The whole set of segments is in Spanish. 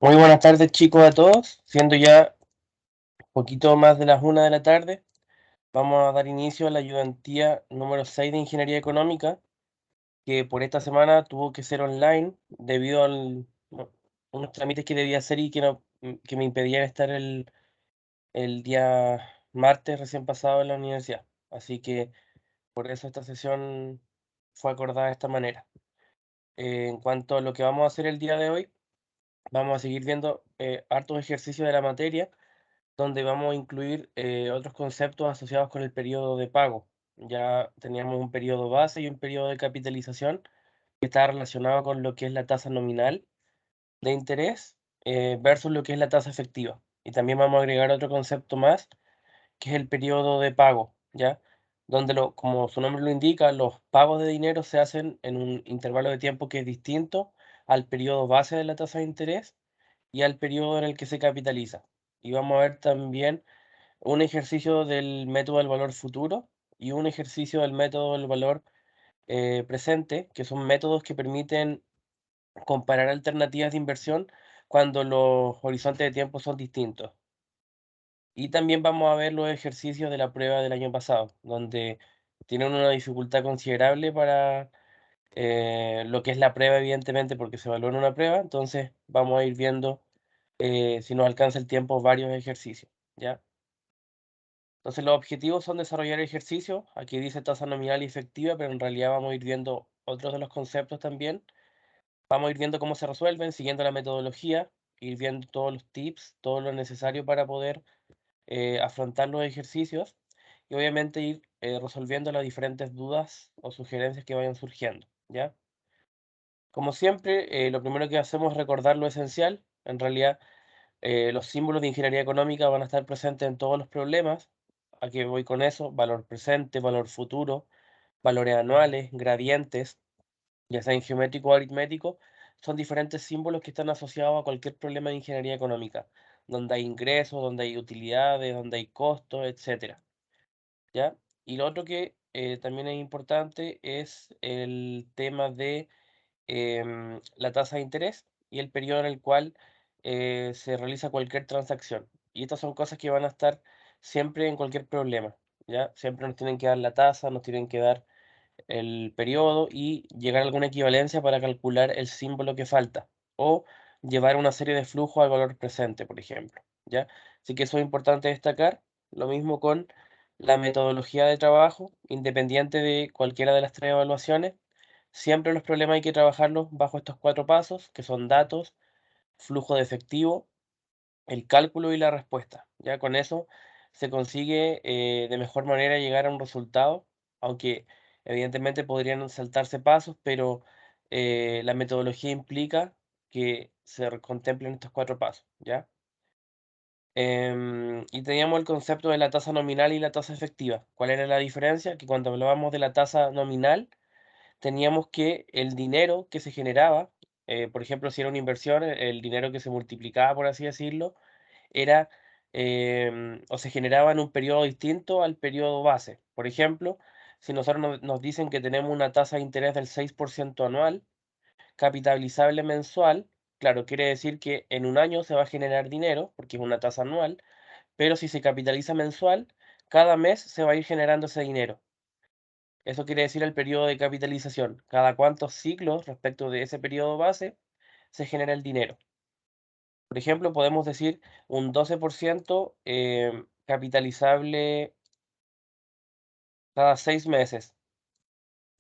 Muy buenas tardes, chicos, a todos. Siendo ya un poquito más de las 1 de la tarde, vamos a dar inicio a la ayudantía número 6 de Ingeniería Económica, que por esta semana tuvo que ser online debido a unos trámites que debía hacer y que me impedían estar el día martes recién pasado en la universidad. Así que por eso esta sesión fue acordada de esta manera. En cuanto a lo que vamos a hacer el día de hoy, vamos a seguir viendo hartos ejercicios de la materia donde vamos a incluir otros conceptos asociados con el periodo de pago. Ya teníamos un periodo base y un periodo de capitalización que está relacionado con lo que es la tasa nominal de interés versus lo que es la tasa efectiva. Y también vamos a agregar otro concepto más, que es el periodo de pago, ¿ya? Donde, como su nombre lo indica, los pagos de dinero se hacen en un intervalo de tiempo que es distinto al periodo base de la tasa de interés y al periodo en el que se capitaliza. Y vamos a ver también un ejercicio del método del valor futuro y un ejercicio del método del valor presente, que son métodos que permiten comparar alternativas de inversión cuando los horizontes de tiempo son distintos. Y también vamos a ver los ejercicios de la prueba del año pasado, donde tienen una dificultad considerable para lo que es la prueba, evidentemente, porque se evalúa en una prueba. Entonces vamos a ir viendo, si nos alcanza el tiempo, varios ejercicios, ¿ya? Entonces los objetivos son desarrollar ejercicios, aquí dice tasa nominal y efectiva, pero en realidad vamos a ir viendo otros de los conceptos también. Vamos a ir viendo cómo se resuelven, siguiendo la metodología, ir viendo todos los tips, todo lo necesario para poder afrontar los ejercicios y obviamente ir resolviendo las diferentes dudas o sugerencias que vayan surgiendo, ¿ya? Como siempre, lo primero que hacemos es recordar lo esencial. En realidad, los símbolos de ingeniería económica van a estar presentes en todos los problemas. Aquí voy con eso: valor presente, valor futuro, valores anuales, gradientes, ya sea en geométrico o aritmético. Son diferentes símbolos que están asociados a cualquier problema de ingeniería económica, donde hay ingresos, donde hay utilidades, donde hay costos, etcétera, ¿ya? Y lo otro que también es importante es el tema de la tasa de interés y el periodo en el cual se realiza cualquier transacción. Y estas son cosas que van a estar siempre en cualquier problema, ¿ya? Siempre nos tienen que dar la tasa, nos tienen que dar el periodo y llegar a alguna equivalencia para calcular el símbolo que falta o llevar una serie de flujos al valor presente, por ejemplo, ¿ya? Así que eso es importante destacar. Lo mismo con la metodología de trabajo, independiente de cualquiera de las tres evaluaciones. Siempre los problemas hay que trabajarlos bajo estos cuatro pasos, que son datos, flujo de efectivo, el cálculo y la respuesta. Ya con eso se consigue de mejor manera llegar a un resultado, aunque evidentemente podrían saltarse pasos, pero la metodología implica que contemplen estos cuatro pasos, ¿ya? Y teníamos el concepto de la tasa nominal y la tasa efectiva. ¿Cuál era la diferencia? Que cuando hablábamos de la tasa nominal, teníamos que el dinero que se generaba, por ejemplo, si era una inversión, el dinero que se multiplicaba, por así decirlo, era o se generaba en un periodo distinto al periodo base. Por ejemplo, si nosotros nos dicen que tenemos una tasa de interés del 6% anual, capitalizable mensual, claro, quiere decir que en un año se va a generar dinero, porque es una tasa anual, pero si se capitaliza mensual, cada mes se va a ir generando ese dinero. Eso quiere decir el periodo de capitalización. Cada cuántos ciclos respecto de ese periodo base se genera el dinero. Por ejemplo, podemos decir un 12% capitalizable cada 6 meses,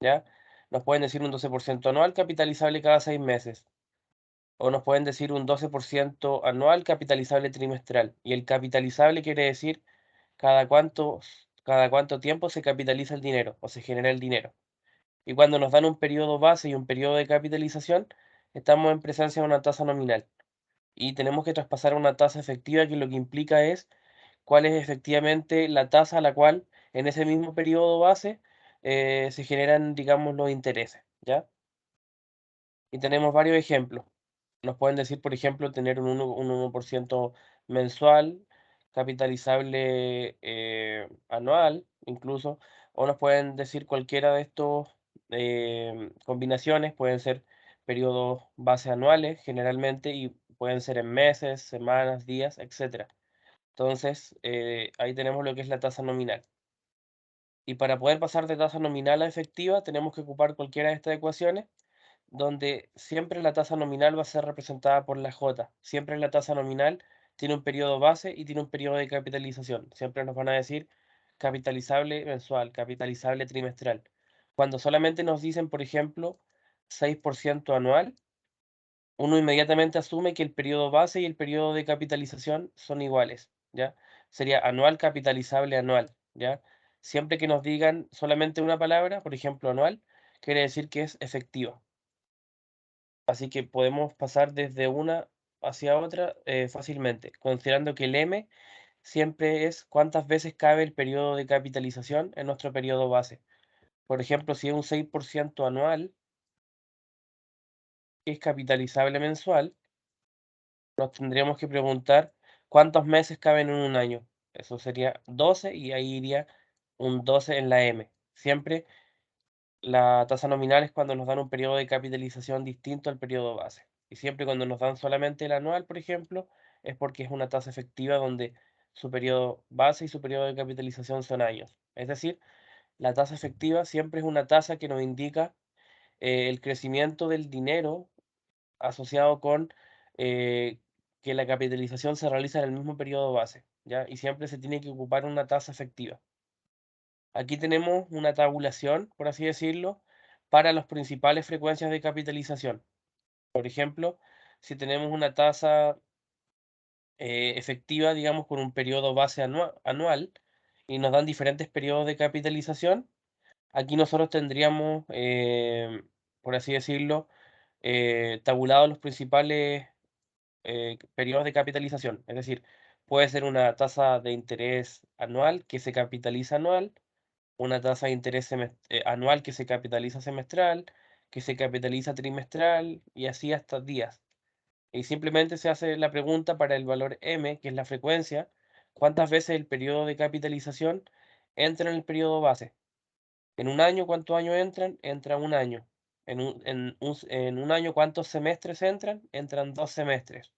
¿ya? Nos pueden decir un 12% anual capitalizable cada 6 meses. O nos pueden decir un 12% anual capitalizable trimestral. Y el capitalizable quiere decir cada cuánto tiempo se capitaliza el dinero o se genera el dinero. Y cuando nos dan un periodo base y un periodo de capitalización, estamos en presencia de una tasa nominal. Y tenemos que traspasar a una tasa efectiva, que lo que implica es cuál es efectivamente la tasa a la cual en ese mismo periodo base se generan, digamos, los intereses, ¿ya? Y tenemos varios ejemplos. Nos pueden decir, por ejemplo, tener un 1% mensual, capitalizable anual, incluso, o nos pueden decir cualquiera de estos combinaciones, pueden ser periodos base anuales generalmente y pueden ser en meses, semanas, días, etc. Entonces, ahí tenemos lo que es la tasa nominal. Y para poder pasar de tasa nominal a efectiva, tenemos que ocupar cualquiera de estas ecuaciones, donde siempre la tasa nominal va a ser representada por la J. Siempre la tasa nominal tiene un periodo base y tiene un periodo de capitalización. Siempre nos van a decir capitalizable mensual, capitalizable trimestral. Cuando solamente nos dicen, por ejemplo, 6% anual, uno inmediatamente asume que el periodo base y el periodo de capitalización son iguales, ¿ya? Sería anual capitalizable anual, ¿ya? Siempre que nos digan solamente una palabra, por ejemplo, anual, quiere decir que es efectiva. Así que podemos pasar desde una hacia otra fácilmente, considerando que el M siempre es cuántas veces cabe el periodo de capitalización en nuestro periodo base. Por ejemplo, si es un 6% anual, que es capitalizable mensual, nos tendríamos que preguntar cuántos meses caben en un año. Eso sería 12 y ahí iría un 12 en la M. Siempre la tasa nominal es cuando nos dan un periodo de capitalización distinto al periodo base. Y siempre cuando nos dan solamente el anual, por ejemplo, es porque es una tasa efectiva donde su periodo base y su periodo de capitalización son años. Es decir, la tasa efectiva siempre es una tasa que nos indica el crecimiento del dinero asociado con eh, que la capitalización se realiza en el mismo periodo base, ¿ya? Y siempre se tiene que ocupar una tasa efectiva. Aquí tenemos una tabulación, por así decirlo, para las principales frecuencias de capitalización. Por ejemplo, si tenemos una tasa efectiva, digamos, con un periodo base anual y nos dan diferentes periodos de capitalización, aquí nosotros tendríamos, por así decirlo, tabulados los principales periodos de capitalización. Es decir, puede ser una tasa de interés anual que se capitaliza anual, una tasa de interés anual que se capitaliza semestral, que se capitaliza trimestral y así hasta días. Y simplemente se hace la pregunta para el valor M, que es la frecuencia, cuántas veces el periodo de capitalización entra en el periodo base. En un año, ¿cuántos años entran? Entra un año. En un año, ¿cuántos semestres entran? Entran 2 semestres.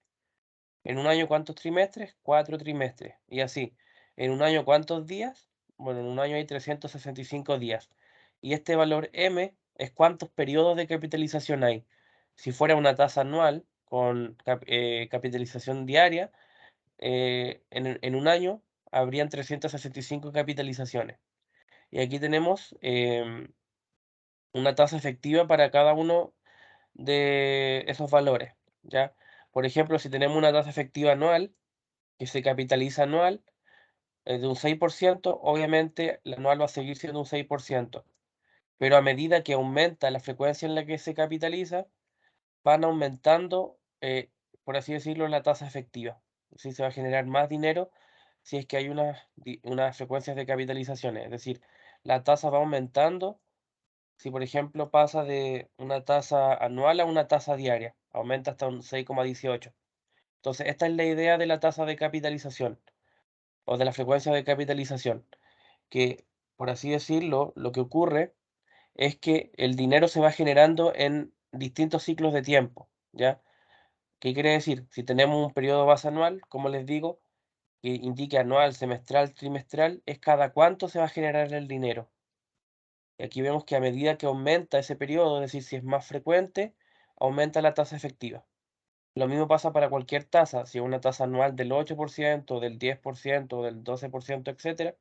En un año, ¿cuántos trimestres? 4 trimestres. Y así. En un año, ¿cuántos días? Bueno, en un año hay 365 días. Y este valor M es cuántos periodos de capitalización hay. Si fuera una tasa anual con capitalización diaria, en un año habrían 365 capitalizaciones. Y aquí tenemos una tasa efectiva para cada uno de esos valores, ¿ya? Por ejemplo, si tenemos una tasa efectiva anual, que se capitaliza anual de un 6%, obviamente la anual va a seguir siendo un 6%, pero a medida que aumenta la frecuencia en la que se capitaliza, van aumentando, por así decirlo, la tasa efectiva. Así se va a generar más dinero si es que hay unas frecuencias de capitalizaciones, es decir, la tasa va aumentando si, por ejemplo, pasa de una tasa anual a una tasa diaria, aumenta hasta un 6,18. Entonces, esta es la idea de la tasa de capitalización o de la frecuencia de capitalización, que por así decirlo, lo que ocurre es que el dinero se va generando en distintos ciclos de tiempo, ¿ya? ¿Qué quiere decir? Si tenemos un periodo base anual, como les digo, que indique anual, semestral, trimestral, es cada cuánto se va a generar el dinero. Y aquí vemos que a medida que aumenta ese periodo, es decir, si es más frecuente, aumenta la tasa efectiva. Lo mismo pasa para cualquier tasa, si es una tasa anual del 8%, del 10%, del 12%, etcétera,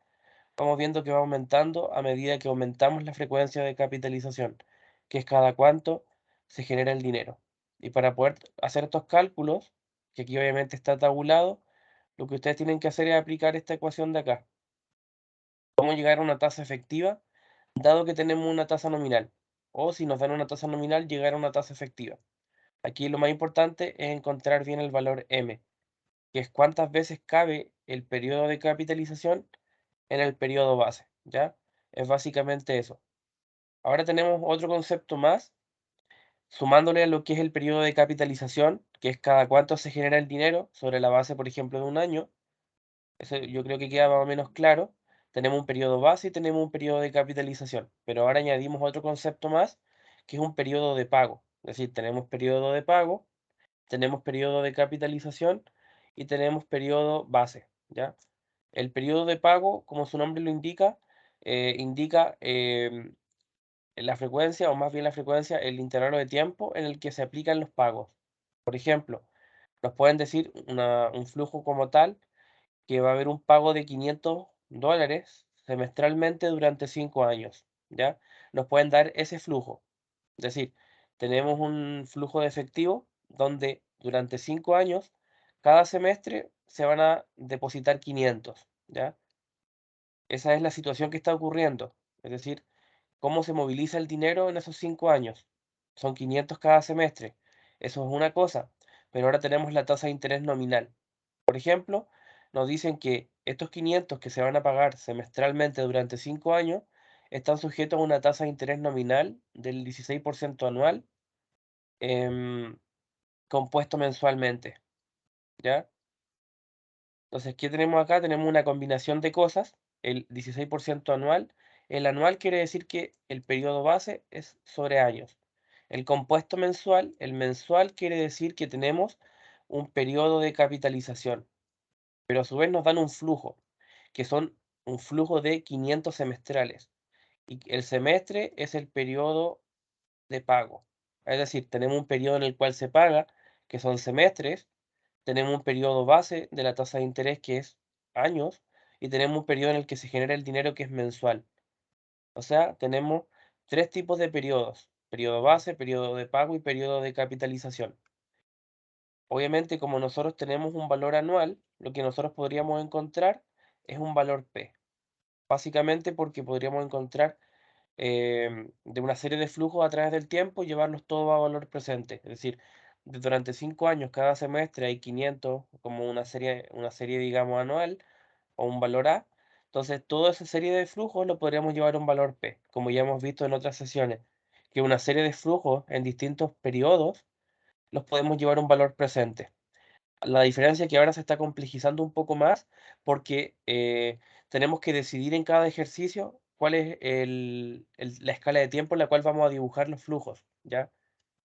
vamos viendo que va aumentando a medida que aumentamos la frecuencia de capitalización, que es cada cuánto se genera el dinero. Y para poder hacer estos cálculos, que aquí obviamente está tabulado, lo que ustedes tienen que hacer es aplicar esta ecuación de acá. Vamos a llegar a una tasa efectiva, dado que tenemos una tasa nominal. O si nos dan una tasa nominal, llegar a una tasa efectiva. Aquí lo más importante es encontrar bien el valor M, que es cuántas veces cabe el periodo de capitalización en el periodo base, ¿ya? Es básicamente eso. Ahora tenemos otro concepto más, sumándole a lo que es el periodo de capitalización, que es cada cuánto se genera el dinero sobre la base, por ejemplo, de un año. Eso yo creo que queda más o menos claro. Tenemos un periodo base y tenemos un periodo de capitalización, pero ahora añadimos otro concepto más, que es un periodo de pago. Es decir, tenemos periodo de pago, tenemos periodo de capitalización y tenemos periodo base, ¿ya? El periodo de pago, como su nombre lo indica, indica la frecuencia, o más bien la frecuencia, el intervalo de tiempo en el que se aplican los pagos. Por ejemplo, nos pueden decir un flujo como tal, que va a haber un pago de $500 semestralmente durante 5 años, ¿ya? Nos pueden dar ese flujo. Es decir, tenemos un flujo de efectivo donde durante 5 años, cada semestre se van a depositar 500, ¿ya? Esa es la situación que está ocurriendo. Es decir, cómo se moviliza el dinero en esos 5 años. Son 500 cada semestre. Eso es una cosa, pero ahora tenemos la tasa de interés nominal. Por ejemplo, nos dicen que estos 500 que se van a pagar semestralmente durante 5 años están sujetos a una tasa de interés nominal del 16% anual, em, compuesto mensualmente, ¿ya? Entonces, ¿qué tenemos acá? Tenemos una combinación de cosas, el 16% anual. El anual quiere decir que el periodo base es sobre años. El compuesto mensual, el mensual quiere decir que tenemos un periodo de capitalización, pero a su vez nos dan un flujo, que son un flujo de 500 semestrales. Y el semestre es el periodo de pago. Es decir, tenemos un periodo en el cual se paga, que son semestres, tenemos un periodo base de la tasa de interés, que es años, y tenemos un periodo en el que se genera el dinero, que es mensual. O sea, tenemos tres tipos de periodos: periodo base, periodo de pago y periodo de capitalización. Obviamente, como nosotros tenemos un valor anual, lo que nosotros podríamos encontrar es un valor P. Básicamente porque podríamos encontrar de una serie de flujos a través del tiempo y llevarlos todos a valor presente. Es decir, durante 5 años, cada semestre hay 500, como una serie, digamos, anual, o un valor A. Entonces, toda esa serie de flujos lo podríamos llevar a un valor P, como ya hemos visto en otras sesiones, que una serie de flujos en distintos periodos los podemos llevar a un valor presente. La diferencia es que ahora se está complejizando un poco más porque tenemos que decidir en cada ejercicio cuál es la escala de tiempo en la cual vamos a dibujar los flujos, ¿ya?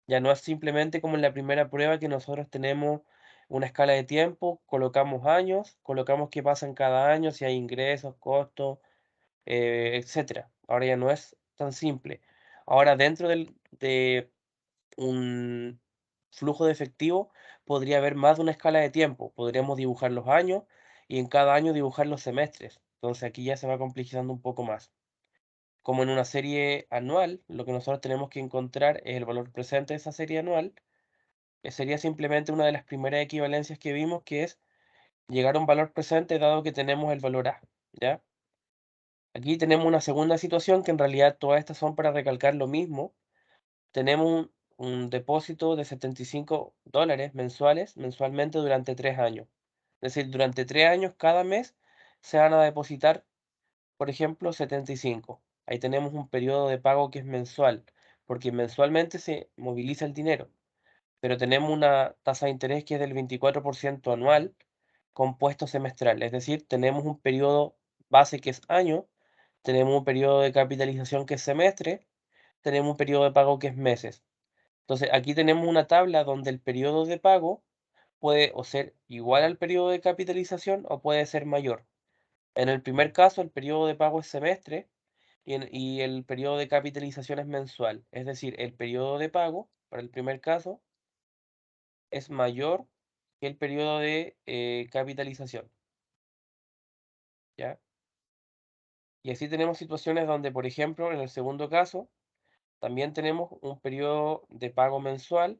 Ya no es simplemente como en la primera prueba, que nosotros tenemos una escala de tiempo, colocamos años, colocamos qué pasa en cada año, si hay ingresos, costos, etcétera. Ahora ya no es tan simple. Ahora dentro de un flujo de efectivo podría haber más de una escala de tiempo. Podríamos dibujar los años y en cada año dibujar los semestres. Entonces aquí ya se va complejizando un poco más. Como en una serie anual, lo que nosotros tenemos que encontrar es el valor presente de esa serie anual. Sería simplemente una de las primeras equivalencias que vimos, que es llegar a un valor presente dado que tenemos el valor A, ¿ya? Aquí tenemos una segunda situación, que en realidad todas estas son para recalcar lo mismo. Tenemos un depósito de $75 mensualmente durante 3 años. Es decir, durante 3 años, cada mes, se van a depositar, por ejemplo, 75. Ahí tenemos un periodo de pago que es mensual, porque mensualmente se moviliza el dinero, pero tenemos una tasa de interés que es del 24% anual, compuesto semestral. Es decir, tenemos un periodo base que es año, tenemos un periodo de capitalización que es semestre, tenemos un periodo de pago que es meses. Entonces, aquí tenemos una tabla donde el periodo de pago puede o ser igual al periodo de capitalización o puede ser mayor. En el primer caso, el periodo de pago es semestre y el periodo de capitalización es mensual. Es decir, el periodo de pago, para el primer caso, es mayor que el periodo de capitalización, ¿ya? Y así tenemos situaciones donde, por ejemplo, en el segundo caso, también tenemos un periodo de pago mensual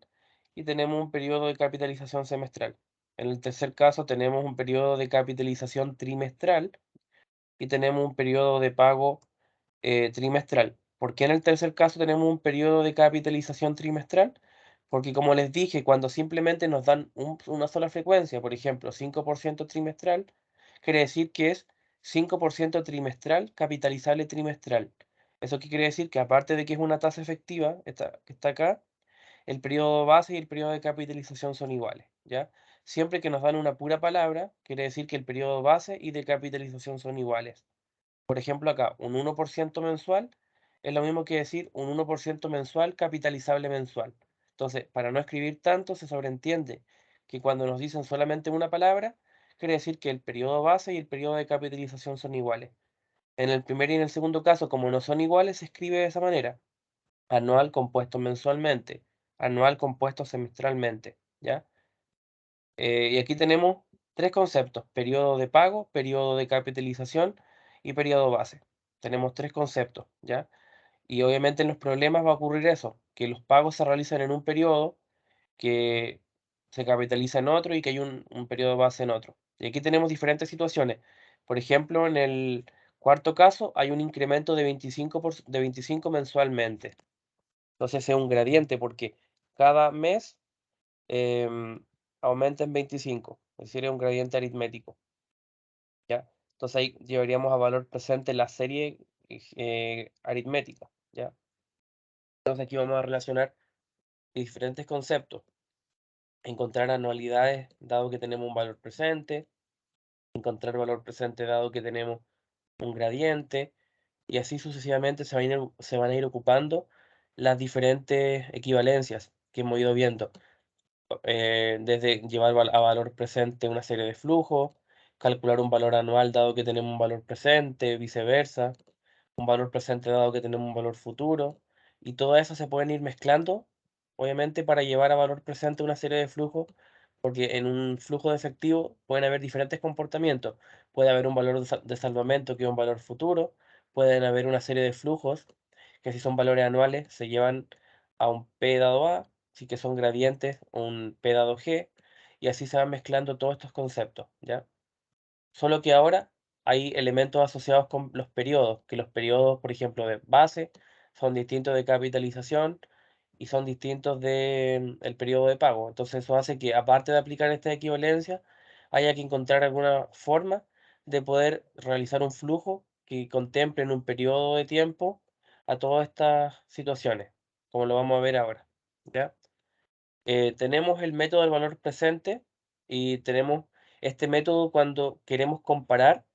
y tenemos un periodo de capitalización semestral. En el tercer caso tenemos un periodo de capitalización trimestral y tenemos un periodo de pago trimestral. ¿Por qué en el tercer caso tenemos un periodo de capitalización trimestral? Porque, como les dije, cuando simplemente nos dan una sola frecuencia, por ejemplo, 5% trimestral, quiere decir que es 5% trimestral capitalizable trimestral. ¿Eso qué quiere decir? Que aparte de que es una tasa efectiva, que está acá, el periodo base y el periodo de capitalización son iguales, ¿ya? Siempre que nos dan una pura palabra, quiere decir que el periodo base y de capitalización son iguales. Por ejemplo, acá, un 1% mensual es lo mismo que decir un 1% mensual capitalizable mensual. Entonces, para no escribir tanto, se sobreentiende que cuando nos dicen solamente una palabra, quiere decir que el periodo base y el periodo de capitalización son iguales. En el primer y en el segundo caso, como no son iguales, se escribe de esa manera: anual compuesto mensualmente, anual compuesto semestralmente, ¿ya? Y aquí tenemos tres conceptos: periodo de pago, periodo de capitalización y periodo base. Tenemos tres conceptos, ¿ya? Y obviamente en los problemas va a ocurrir eso, que los pagos se realizan en un periodo, que se capitaliza en otro y que hay un periodo base en otro. Y aquí tenemos diferentes situaciones. Por ejemplo, en el cuarto caso hay un incremento de 25 mensualmente. Entonces es un gradiente porque cada mes aumenta en 25, es decir, es un gradiente aritmético, ¿ya? Entonces ahí llevaríamos a valor presente la serie aritmética, ¿ya? Entonces aquí vamos a relacionar diferentes conceptos: encontrar anualidades dado que tenemos un valor presente, encontrar valor presente dado que tenemos un gradiente, y así sucesivamente se van a ir ocupando las diferentes equivalencias que hemos ido viendo. Desde llevar a valor presente una serie de flujos, calcular un valor anual dado que tenemos un valor presente, viceversa, un valor presente dado que tenemos un valor futuro, y todo eso se pueden ir mezclando, obviamente, para llevar a valor presente una serie de flujos, porque en un flujo de efectivo pueden haber diferentes comportamientos. Puede haber un valor de salvamento que es un valor futuro, pueden haber una serie de flujos que, si son valores anuales, se llevan a un P dado A, si que son gradientes, un P dado G, y así se van mezclando todos estos conceptos, ¿ya? Solo que ahora hay elementos asociados con los periodos, que los periodos, por ejemplo, de base son distintos de capitalización y son distintos de el periodo de pago. Entonces eso hace que, aparte de aplicar esta equivalencia, haya que encontrar alguna forma de poder realizar un flujo que contemple en un periodo de tiempo a todas estas situaciones, como lo vamos a ver ahora, ¿ya? Tenemos el método del valor presente y tenemos este método cuando queremos comparar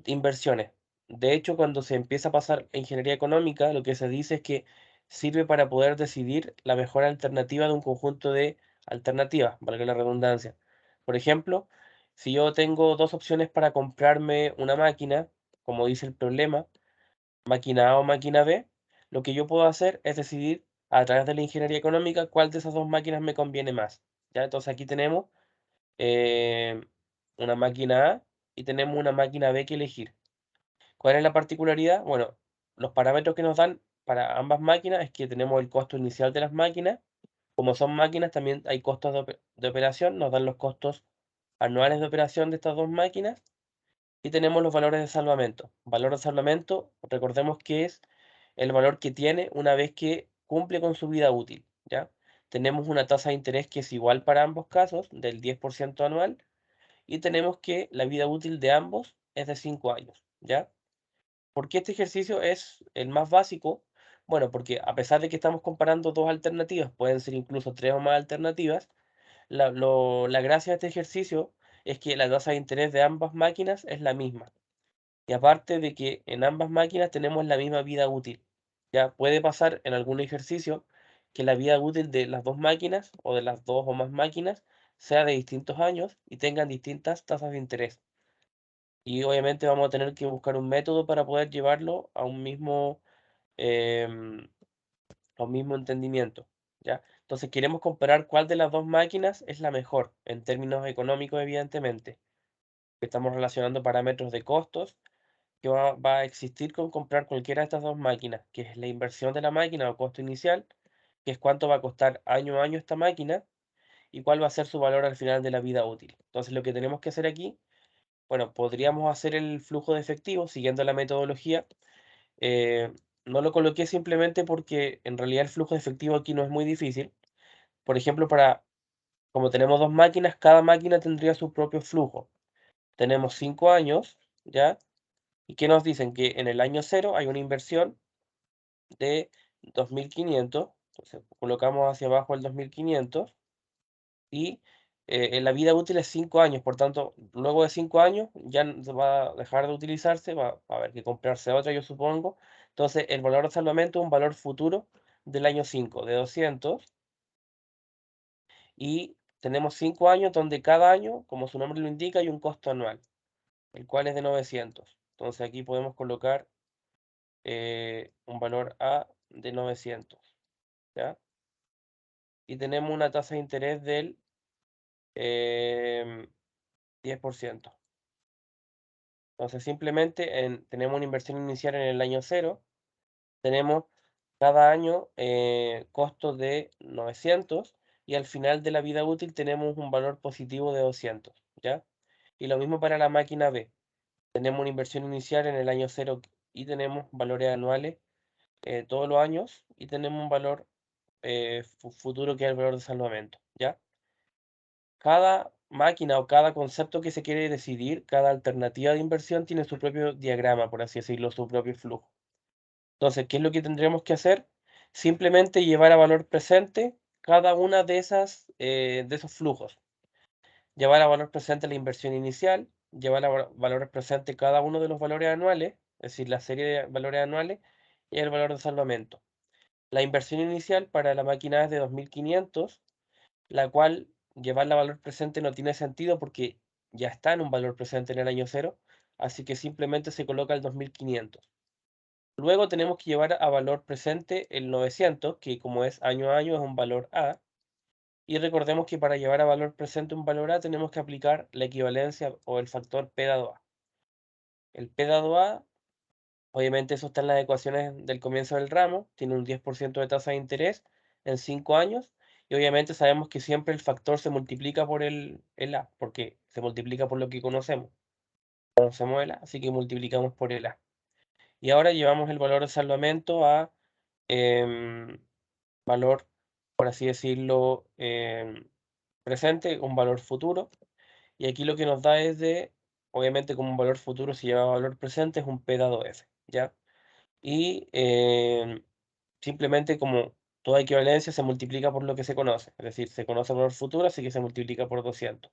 inversiones. De hecho, cuando se empieza a pasar a ingeniería económica, lo que se dice es que sirve para poder decidir la mejor alternativa de un conjunto de alternativas, valga la redundancia. Por ejemplo, si yo tengo dos opciones para comprarme una máquina, como dice el problema, máquina A o máquina B, lo que yo puedo hacer es decidir a través de la ingeniería económica cuál de esas dos máquinas me conviene más, ¿ya? Entonces aquí tenemos eh, una máquina A y tenemos una máquina B que elegir. ¿Cuál es la particularidad? Bueno, los parámetros que nos dan para ambas máquinas es que tenemos el costo inicial de las máquinas. Como son máquinas, también hay costos de operación, nos dan los costos anuales de operación de estas dos máquinas, y tenemos los valores de salvamento. Valor de salvamento, recordemos que es el valor que tiene una vez que cumple con su vida útil, ¿ya? Tenemos una tasa de interés que es igual para ambos casos, del 10% anual, y tenemos que la vida útil de ambos es de 5 años, ¿ya? ¿Por qué este ejercicio es el más básico? Bueno, porque a pesar de que estamos comparando dos alternativas, pueden ser incluso tres o más alternativas, la gracia de este ejercicio es que la tasa de interés de ambas máquinas es la misma. Y aparte de que en ambas máquinas tenemos la misma vida útil. Ya puede pasar en algún ejercicio que la vida útil de las dos máquinas o de las dos o más máquinas sea de distintos años y tengan distintas tasas de interés. Y obviamente vamos a tener que buscar un método para poder llevarlo em, a un mismo entendimiento, ¿ya? Entonces queremos comparar cuál de las dos máquinas es la mejor en términos económicos, evidentemente. Estamos relacionando parámetros de costos que va a existir con comprar cualquiera de estas dos máquinas, que es la inversión de la máquina o costo inicial, que es cuánto va a costar año a año esta máquina, y cuál va a ser su valor al final de la vida útil. Entonces lo que tenemos que hacer aquí, bueno, podríamos hacer el flujo de efectivo siguiendo la metodología. eh, no lo coloqué simplemente porque en realidad el flujo de efectivo aquí no es muy difícil. Por ejemplo, como tenemos dos máquinas, cada máquina tendría su propio flujo. Tenemos 5 años, ¿ya? ¿Y qué nos dicen? Que en el año cero hay una inversión de 2.500. Entonces colocamos hacia abajo el 2.500 y en la vida útil es 5 años. Por tanto, luego de 5 años ya se va a dejar de utilizarse, va a haber que comprarse otra, yo supongo. Entonces el valor de salvamento es un valor futuro del año 5 de 200, Y tenemos 5 años donde cada año, como su nombre lo indica, hay un costo anual, el cual es de 900. Entonces aquí podemos colocar un valor A de 900, ¿ya? Y tenemos una tasa de interés del 10%. Entonces simplemente tenemos una inversión inicial en el año 0, tenemos cada año costos de 900 y al final de la vida útil tenemos un valor positivo de 200, ¿ya? Y lo mismo para la máquina B. Tenemos una inversión inicial en el año 0 y tenemos valores anuales todos los años y tenemos un valor futuro que es el valor de salvamento, ¿ya? Cada máquina o cada concepto que se quiere decidir, cada alternativa de inversión tiene su propio diagrama, por así decirlo, su propio flujo. Entonces, ¿qué es lo que tendremos que hacer? Simplemente llevar a valor presente cada una de esos flujos. Llevar a valor presente la inversión inicial, llevar a valor presente cada uno de los valores anuales, es decir, la serie de valores anuales y el valor de salvamento. La inversión inicial para la máquina es de 2.500, la cual llevarla a valor presente no tiene sentido porque ya está en un valor presente en el año 0, así que simplemente se coloca el 2.500. Luego tenemos que llevar a valor presente el 900, que como es año a año es un valor A, y recordemos que para llevar a valor presente un valor A tenemos que aplicar la equivalencia o el factor P dado A. El P dado A, obviamente eso está en las ecuaciones del comienzo del ramo, tiene un 10% de tasa de interés en 5 años, y obviamente sabemos que siempre el factor se multiplica por el A, porque se multiplica por lo que conocemos. Conocemos el A, así que multiplicamos por el A. Y ahora llevamos el valor de salvamento a valor, por así decirlo, presente, un valor futuro. Y aquí lo que nos da es obviamente como un valor futuro si lleva valor presente es un P dado F, ¿ya? Y simplemente como toda equivalencia se multiplica por lo que se conoce, es decir, se conoce el valor futuro, así que se multiplica por 200.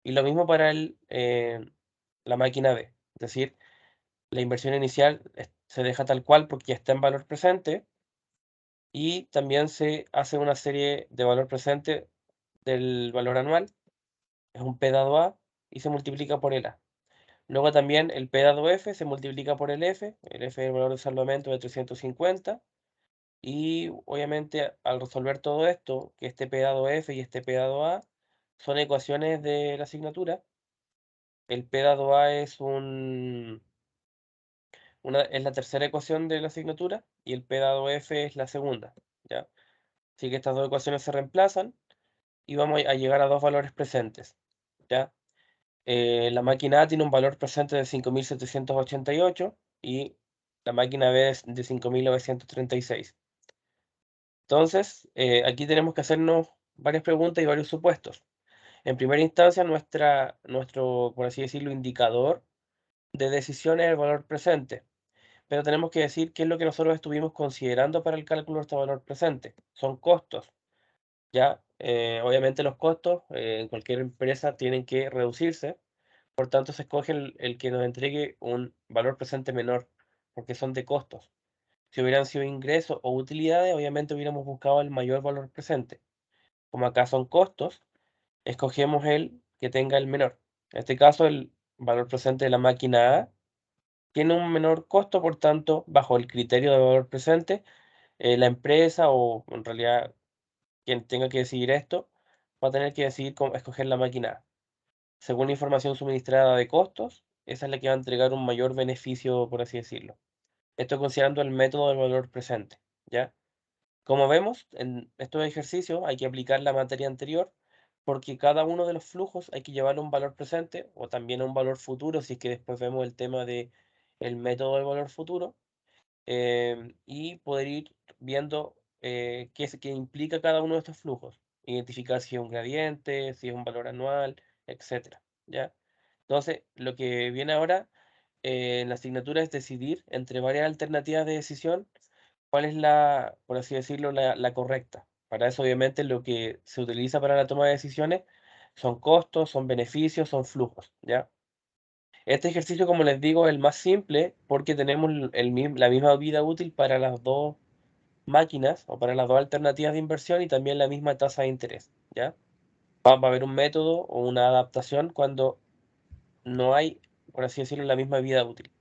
Y lo mismo para la máquina B, es decir, la inversión inicial se deja tal cual porque ya está en valor presente y también se hace una serie de valor presente del valor anual, es un P dado A y se multiplica por el A. Luego también el P dado F se multiplica por el F es el valor de salvamento de 350 y obviamente al resolver todo esto, que este P dado F y este P dado A son ecuaciones de la asignatura, el P dado A es la tercera ecuación de la asignatura y el P dado F es la segunda, ¿ya? Así que estas dos ecuaciones se reemplazan y vamos a llegar a dos valores presentes, ¿ya? La máquina A tiene un valor presente de 5.788 y la máquina B es de 5.936. Entonces, aquí tenemos que hacernos varias preguntas y varios supuestos. En primera instancia, nuestro, por así decirlo, indicador de decisión es el valor presente. Pero tenemos que decir qué es lo que nosotros estuvimos considerando para el cálculo de este valor presente. Son costos. Ya, obviamente los costos en cualquier empresa tienen que reducirse, por tanto se escoge el que nos entregue un valor presente menor, porque son de costos. Si hubieran sido ingresos o utilidades, obviamente hubiéramos buscado el mayor valor presente. Como acá son costos, escogemos el que tenga el menor. En este caso, el valor presente de la máquina A tiene un menor costo, por tanto, bajo el criterio de valor presente, la empresa o en realidad quien tenga que decidir esto, va a tener que decidir cómo escoger la máquina A. Según la información suministrada de costos, esa es la que va a entregar un mayor beneficio, por así decirlo. Esto considerando el método del valor presente, ¿ya? Como vemos, en estos ejercicios hay que aplicar la materia anterior, porque cada uno de los flujos hay que llevarle un valor presente o también un valor futuro, si es que después vemos el tema de el método del valor futuro, y poder ir viendo qué implica cada uno de estos flujos. Identificar si es un gradiente, si es un valor anual, etcétera, ¿ya? Entonces, lo que viene ahora en la asignatura es decidir entre varias alternativas de decisión cuál es por así decirlo, la correcta. Para eso, obviamente, lo que se utiliza para la toma de decisiones son costos, son beneficios, son flujos, ¿ya? Este ejercicio, como les digo, es el más simple porque tenemos la misma vida útil para las dos máquinas o para las dos alternativas de inversión y también la misma tasa de interés, ¿ya? Va a haber un método o una adaptación cuando no hay, por así decirlo, la misma vida útil,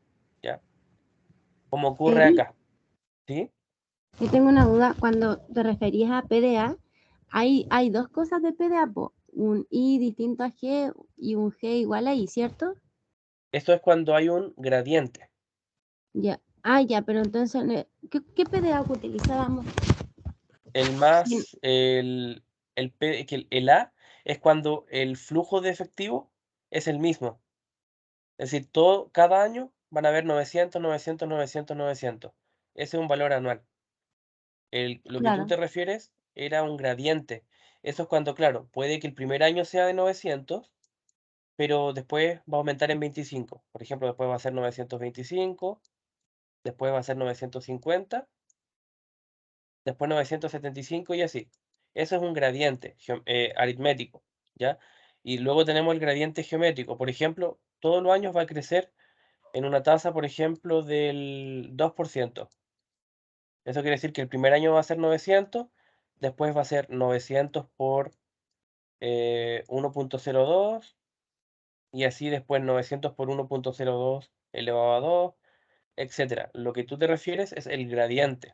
¿ya? Como ocurre Eric, acá, ¿sí? yo tengo una duda. Cuando te referías a PDA, hay dos cosas de PDA, po. Un I distinto a G y un G igual a I, ¿cierto? Esto es cuando hay un gradiente. Ya. Ah, ya, pero entonces, ¿qué PDA que utilizábamos? El Sí, más, que el A es cuando el flujo de efectivo es el mismo. Es decir, cada año van a haber 900, 900, 900, 900. Ese es un valor anual. Lo que tú claro. te refieres era un gradiente. Eso es cuando, claro, puede que el primer año sea de 900, pero después va a aumentar en 25. Por ejemplo, después va a ser 925, después va a ser 950, después 975 y así. Eso es un gradiente aritmético, ¿ya? Y luego tenemos el gradiente geométrico. Por ejemplo, todos los años va a crecer en una tasa, por ejemplo, del 2%. Eso quiere decir que el primer año va a ser 900, después va a ser 900 por 1,02 y así después 900 por 1,02 elevado a 2, etcétera. Lo que tú te refieres es el gradiente.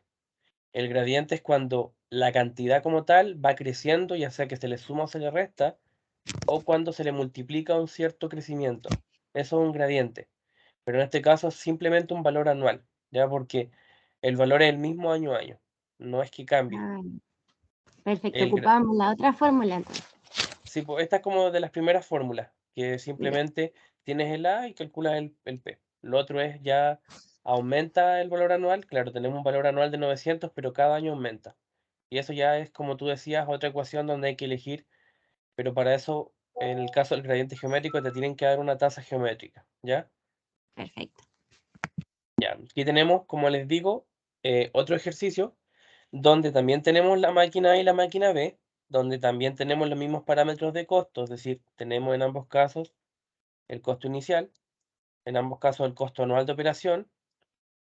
El gradiente es cuando la cantidad como tal va creciendo, ya sea que se le suma o se le resta, o cuando se le multiplica un cierto crecimiento. Eso es un gradiente. Pero en este caso es simplemente un valor anual, ¿ya? Porque el valor es el mismo año a año. No es que cambie. Ah, perfecto, El, gra- ocupábamos la otra fórmula entonces. Sí, pues esta es como de las primeras fórmulas, que Ya, simplemente tienes el A y calculas el P. Lo otro es ya aumenta el valor anual. Claro, tenemos un valor anual de 900, pero cada año aumenta. Y eso ya es, como tú decías, otra ecuación donde hay que elegir, pero para eso, en el caso del gradiente geométrico, te tienen que dar una tasa geométrica, ¿ya? perfecto. Ya, aquí tenemos, como les digo, otro ejercicio donde también tenemos la máquina A y la máquina B, donde también tenemos los mismos parámetros de costo, es decir, tenemos en ambos casos el costo inicial, en ambos casos el costo anual de operación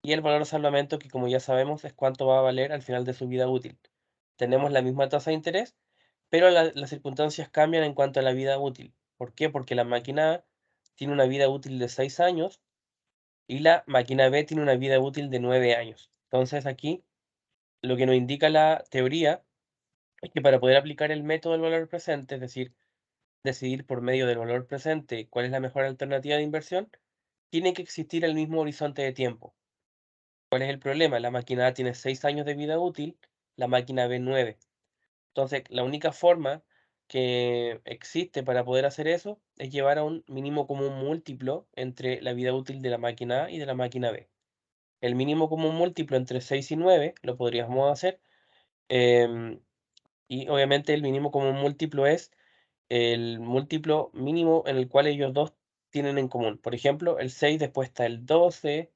y el valor de salvamento que, como ya sabemos, es cuánto va a valer al final de su vida útil. Tenemos la misma tasa de interés, pero las circunstancias cambian en cuanto a la vida útil. ¿Por qué? Porque la máquina A tiene una vida útil de 6 años y la máquina B tiene una vida útil de 9 años. Entonces aquí lo que nos indica la teoría es que para poder aplicar el método del valor presente, es decir, decidir por medio del valor presente cuál es la mejor alternativa de inversión, tiene que existir el mismo horizonte de tiempo. ¿Cuál es el problema? La máquina A tiene 6 años de vida útil, la máquina B 9. Entonces, la única forma que existe para poder hacer eso es llevar a un mínimo común múltiplo entre la vida útil de la máquina A y de la máquina B. El mínimo común múltiplo entre 6 y 9 lo podríamos hacer, em, y obviamente el mínimo común múltiplo es el múltiplo mínimo en el cual ellos dos tienen en común. Por ejemplo, el 6, después está el 12,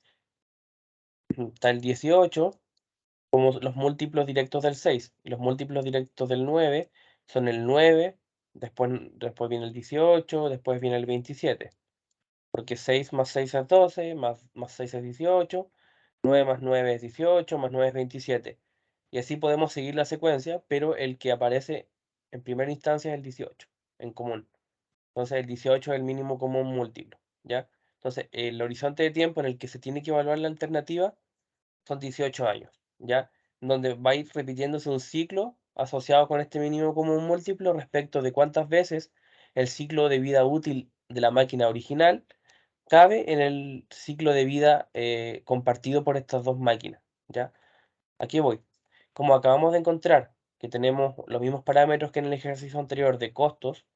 está el 18, como los múltiplos directos del 6. Y los múltiplos directos del 9 son el 9, después viene el 18, después viene el 27. Porque 6 más 6 es 12, más 6 es 18, 9 más 9 es 18, más 9 es 27. Y así podemos seguir la secuencia, pero el que aparece en primera instancia es el 18, en común. Entonces el 18 es el mínimo común múltiplo, ¿ya? Entonces el horizonte de tiempo en el que se tiene que evaluar la alternativa son 18 años, ¿ya? Donde va a ir repitiéndose un ciclo asociado con este mínimo común múltiplo respecto de cuántas veces el ciclo de vida útil de la máquina original cabe en el ciclo de vida compartido por estas dos máquinas, ¿ya? Aquí voy. Como acabamos de encontrar que tenemos los mismos parámetros que en el ejercicio anterior de costos,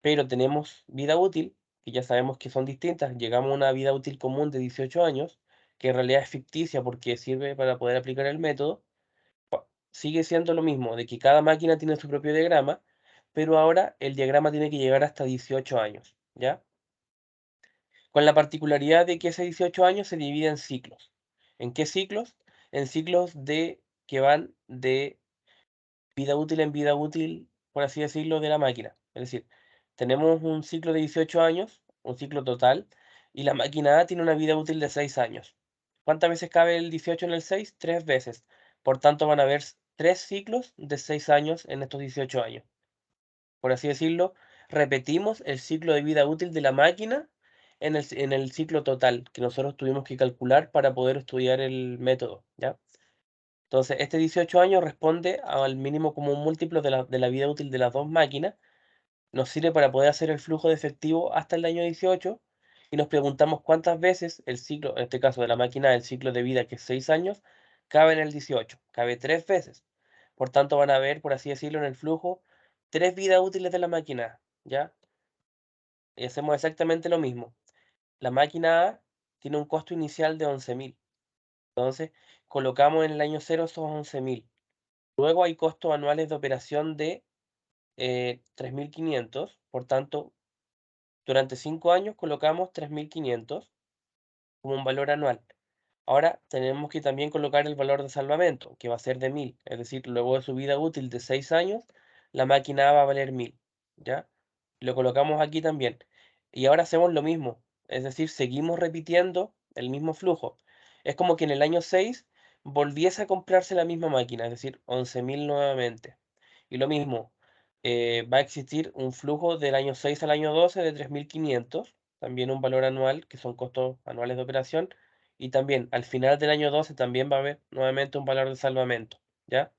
pero tenemos vida útil, que ya sabemos que son distintas, llegamos a una vida útil común de 18 años, que en realidad es ficticia porque sirve para poder aplicar el método, sigue siendo lo mismo, de que cada máquina tiene su propio diagrama, pero ahora el diagrama tiene que llegar hasta 18 años, ¿ya? Con la particularidad de que ese 18 años se divide en ciclos. ¿En qué ciclos? En ciclos de que van de vida útil en vida útil, por así decirlo, de la máquina. Es decir, tenemos un ciclo de 18 años, un ciclo total, y la máquina A tiene una vida útil de 6 años. ¿Cuántas veces cabe el 18 en el 6? 3 veces. Por tanto, van a haber 3 ciclos de 6 años en estos 18 años. por así decirlo, repetimos el ciclo de vida útil de la máquina en el ciclo total que nosotros tuvimos que calcular para poder estudiar el método, ¿ya? Entonces, este 18 años responde al mínimo común múltiplo de la vida útil de las dos máquinas. Nos sirve para poder hacer el flujo de efectivo hasta el año 18 y nos preguntamos cuántas veces el ciclo, en este caso de la máquina, el ciclo de vida que es 6 años, cabe en el 18. Cabe 3 veces. Por tanto, van a ver, por así decirlo, en el flujo, 3 vidas útiles de la máquina, ¿ya? Y hacemos exactamente lo mismo. La máquina A tiene un costo inicial de 11.000. Entonces, colocamos en el año 0 esos 11.000. Luego hay costos anuales de operación de 3.500. Por tanto, durante 5 años colocamos 3.500 como un valor anual. Ahora tenemos que también colocar el valor de salvamento, que va a ser de 1.000. Es decir, luego de su vida útil de 6 años, la máquina A va a valer 1.000. ¿Ya? Lo colocamos aquí también. Y ahora hacemos lo mismo. Es decir, seguimos repitiendo el mismo flujo. Es como que en el año 6 volviese a comprarse la misma máquina, es decir, 11.000 nuevamente. Y lo mismo, va a existir un flujo del año 6 al año 12 de 3.500, también un valor anual, que son costos anuales de operación, y también al final del año 12 también va a haber nuevamente un valor de salvamento, ¿ya?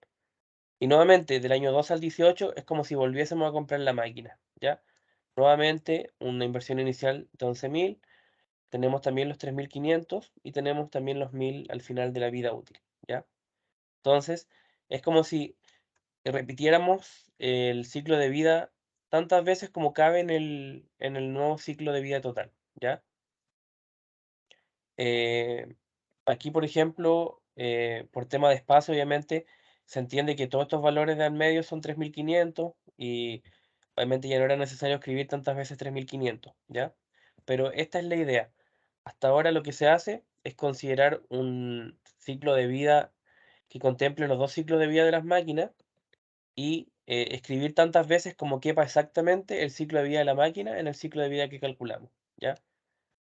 Y nuevamente del año 12 al 18 es como si volviésemos a comprar la máquina, ¿ya? Nuevamente una inversión inicial de 11.000, tenemos también los 3.500 y tenemos también los 1.000 al final de la vida útil, ¿ya? Entonces, es como si repitiéramos el ciclo de vida tantas veces como cabe en el nuevo ciclo de vida total, ¿ya? Eh, Aquí, por ejemplo, por tema de espacio, obviamente, se entiende que todos estos valores de al medio son 3.500 y obviamente ya no era necesario escribir tantas veces 3.500, ¿ya? Pero esta es la idea. Hasta ahora lo que se hace es considerar un ciclo de vida que contemple los dos ciclos de vida de las máquinas y escribir tantas veces como quepa exactamente el ciclo de vida de la máquina en el ciclo de vida que calculamos, ¿ya?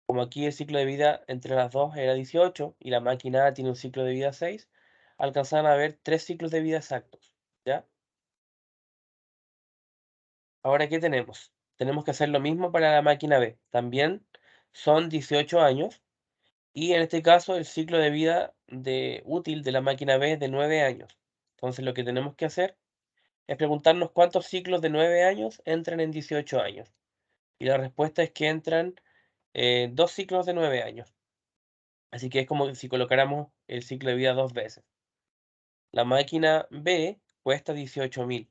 Como aquí el ciclo de vida entre las dos era 18 y la máquina A tiene un ciclo de vida 6, alcanzan a haber 3 ciclos de vida exactos, ¿ya? Ahora, ¿qué tenemos? Tenemos que hacer lo mismo para la máquina B. También son 18 años y en este caso el ciclo de vida útil de la máquina B es de 9 años. Entonces lo que tenemos que hacer es preguntarnos cuántos ciclos de 9 años entran en 18 años. Y la respuesta es que entran 2 ciclos de 9 años. Así que es como si colocáramos el ciclo de vida dos veces. La máquina B cuesta 18.000.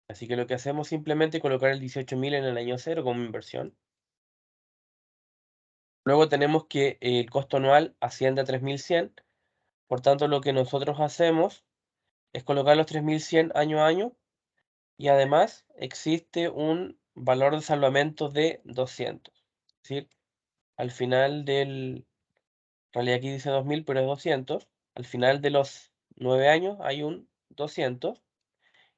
Así que lo que hacemos simplemente es colocar el 18.000 en el año cero como inversión. Luego tenemos que el costo anual asciende a 3.100. Por tanto, lo que nosotros hacemos es colocar los 3.100 año a año. Y además existe un valor de salvamento de 200. Es decir, al final en realidad aquí dice 2.000, pero es 200. Al final de los 9 años hay un 200.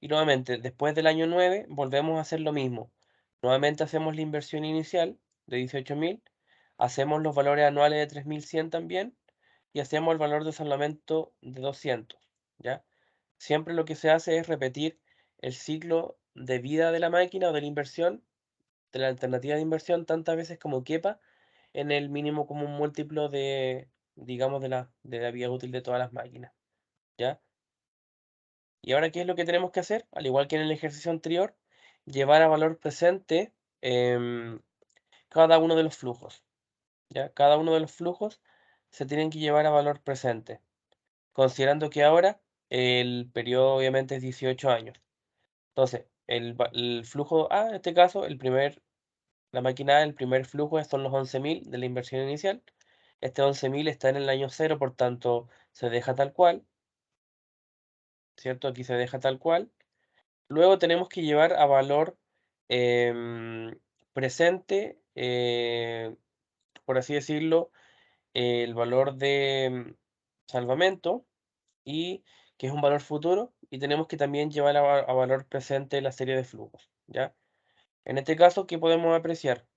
Y nuevamente, después del año 9, volvemos a hacer lo mismo. Nuevamente hacemos la inversión inicial de 18.000, hacemos los valores anuales de 3.100 también, y hacemos el valor de salvamento de 200, ¿ya? Siempre lo que se hace es repetir el ciclo de vida de la máquina o de la inversión, de la alternativa de inversión, tantas veces como quepa en el mínimo común múltiplo de, digamos, de la vida útil de todas las máquinas, ¿ya? Y ahora, ¿qué es lo que tenemos que hacer? Al igual que en el ejercicio anterior, llevar a valor presente cada uno de los flujos, ¿ya? Cada uno de los flujos se tienen que llevar a valor presente, considerando que ahora el periodo obviamente es 18 años. Entonces, el flujo A, en este caso, la máquina A, el primer flujo son los 11.000 de la inversión inicial. Este 11.000 está en el año cero, por tanto, se deja tal cual, ¿cierto? Aquí se deja tal cual. Luego tenemos que llevar a valor em, presente, por así decirlo, el valor de salvamento y que es un valor futuro y tenemos que también llevar a valor presente la serie de flujos, ¿ya? En este caso, ¿qué podemos apreciar?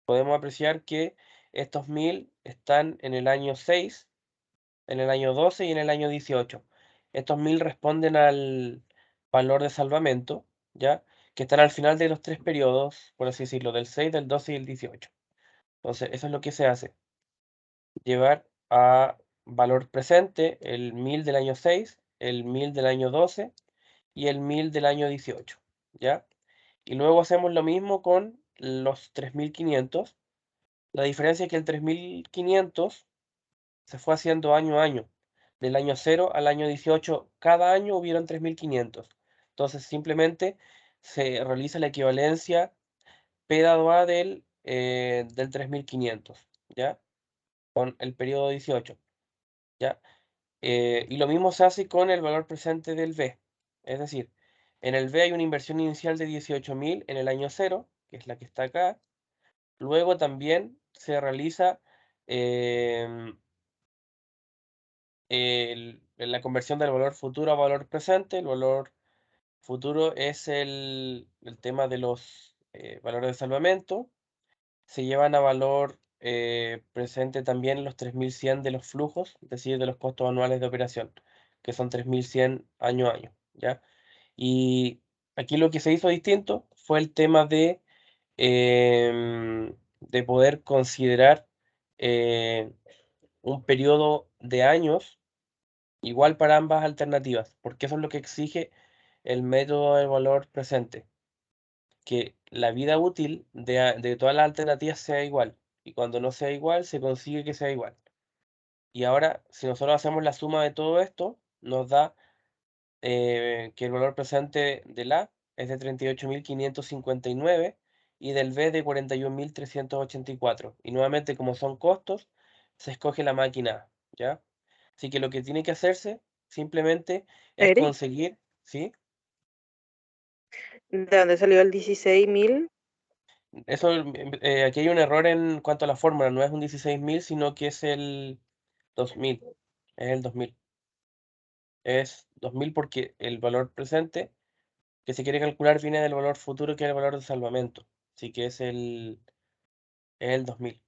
Podemos apreciar que estos 1.000 están en el año 6, en el año 12 y en el año 18. Estos 1.000 responden al valor de salvamento. ¿ya? Que están al final de los tres periodos, por así decirlo, del 6, del 12 y el 18. Entonces, eso es lo que se hace. Llevar a valor presente el 1000 del año 6, el 1000 del año 12 y el 1000 del año 18, ¿ya? Y luego hacemos lo mismo con los 3500. La diferencia es que el 3500 se fue haciendo año a año. Del año 0 al año 18, cada año hubieron 3500. Entonces simplemente se realiza la equivalencia P dado A del 3500, ¿ya? Con el periodo 18, ¿ya? Y lo mismo se hace con el valor presente del B. Es decir, en el B hay una inversión inicial de 18.000 en el año 0, que es la que está acá. Luego también se realiza em, la conversión del valor futuro a valor presente. El valor futuro es el tema de los valores de salvamento. Se llevan a valor presente también los 3100 de los flujos, es decir, de los costos anuales de operación, que son 3100 año a año, ¿ya? Y aquí lo que se hizo distinto fue el tema de poder considerar eh, un periodo de años igual para ambas alternativas, porque eso es lo que exige el método del valor presente, que la vida útil de todas las alternativas sea igual, y cuando no sea igual, se consigue que sea igual. Y ahora, si nosotros hacemos la suma de todo esto, nos da que el valor presente del A es de 38.559 y del B de 41.384. Y nuevamente, como son costos, se escoge la máquina A, ¿ya? Así que lo que tiene que hacerse simplemente es Eri, conseguir, ¿sí? ¿de dónde salió el 16.000? Eso, aquí hay un error en cuanto a la fórmula, no es un 16.000, sino que es el 2000. Es el 2000. Es 2000 porque el valor presente que se quiere calcular viene del valor futuro, que es el valor de salvamento. Así que es el 2000.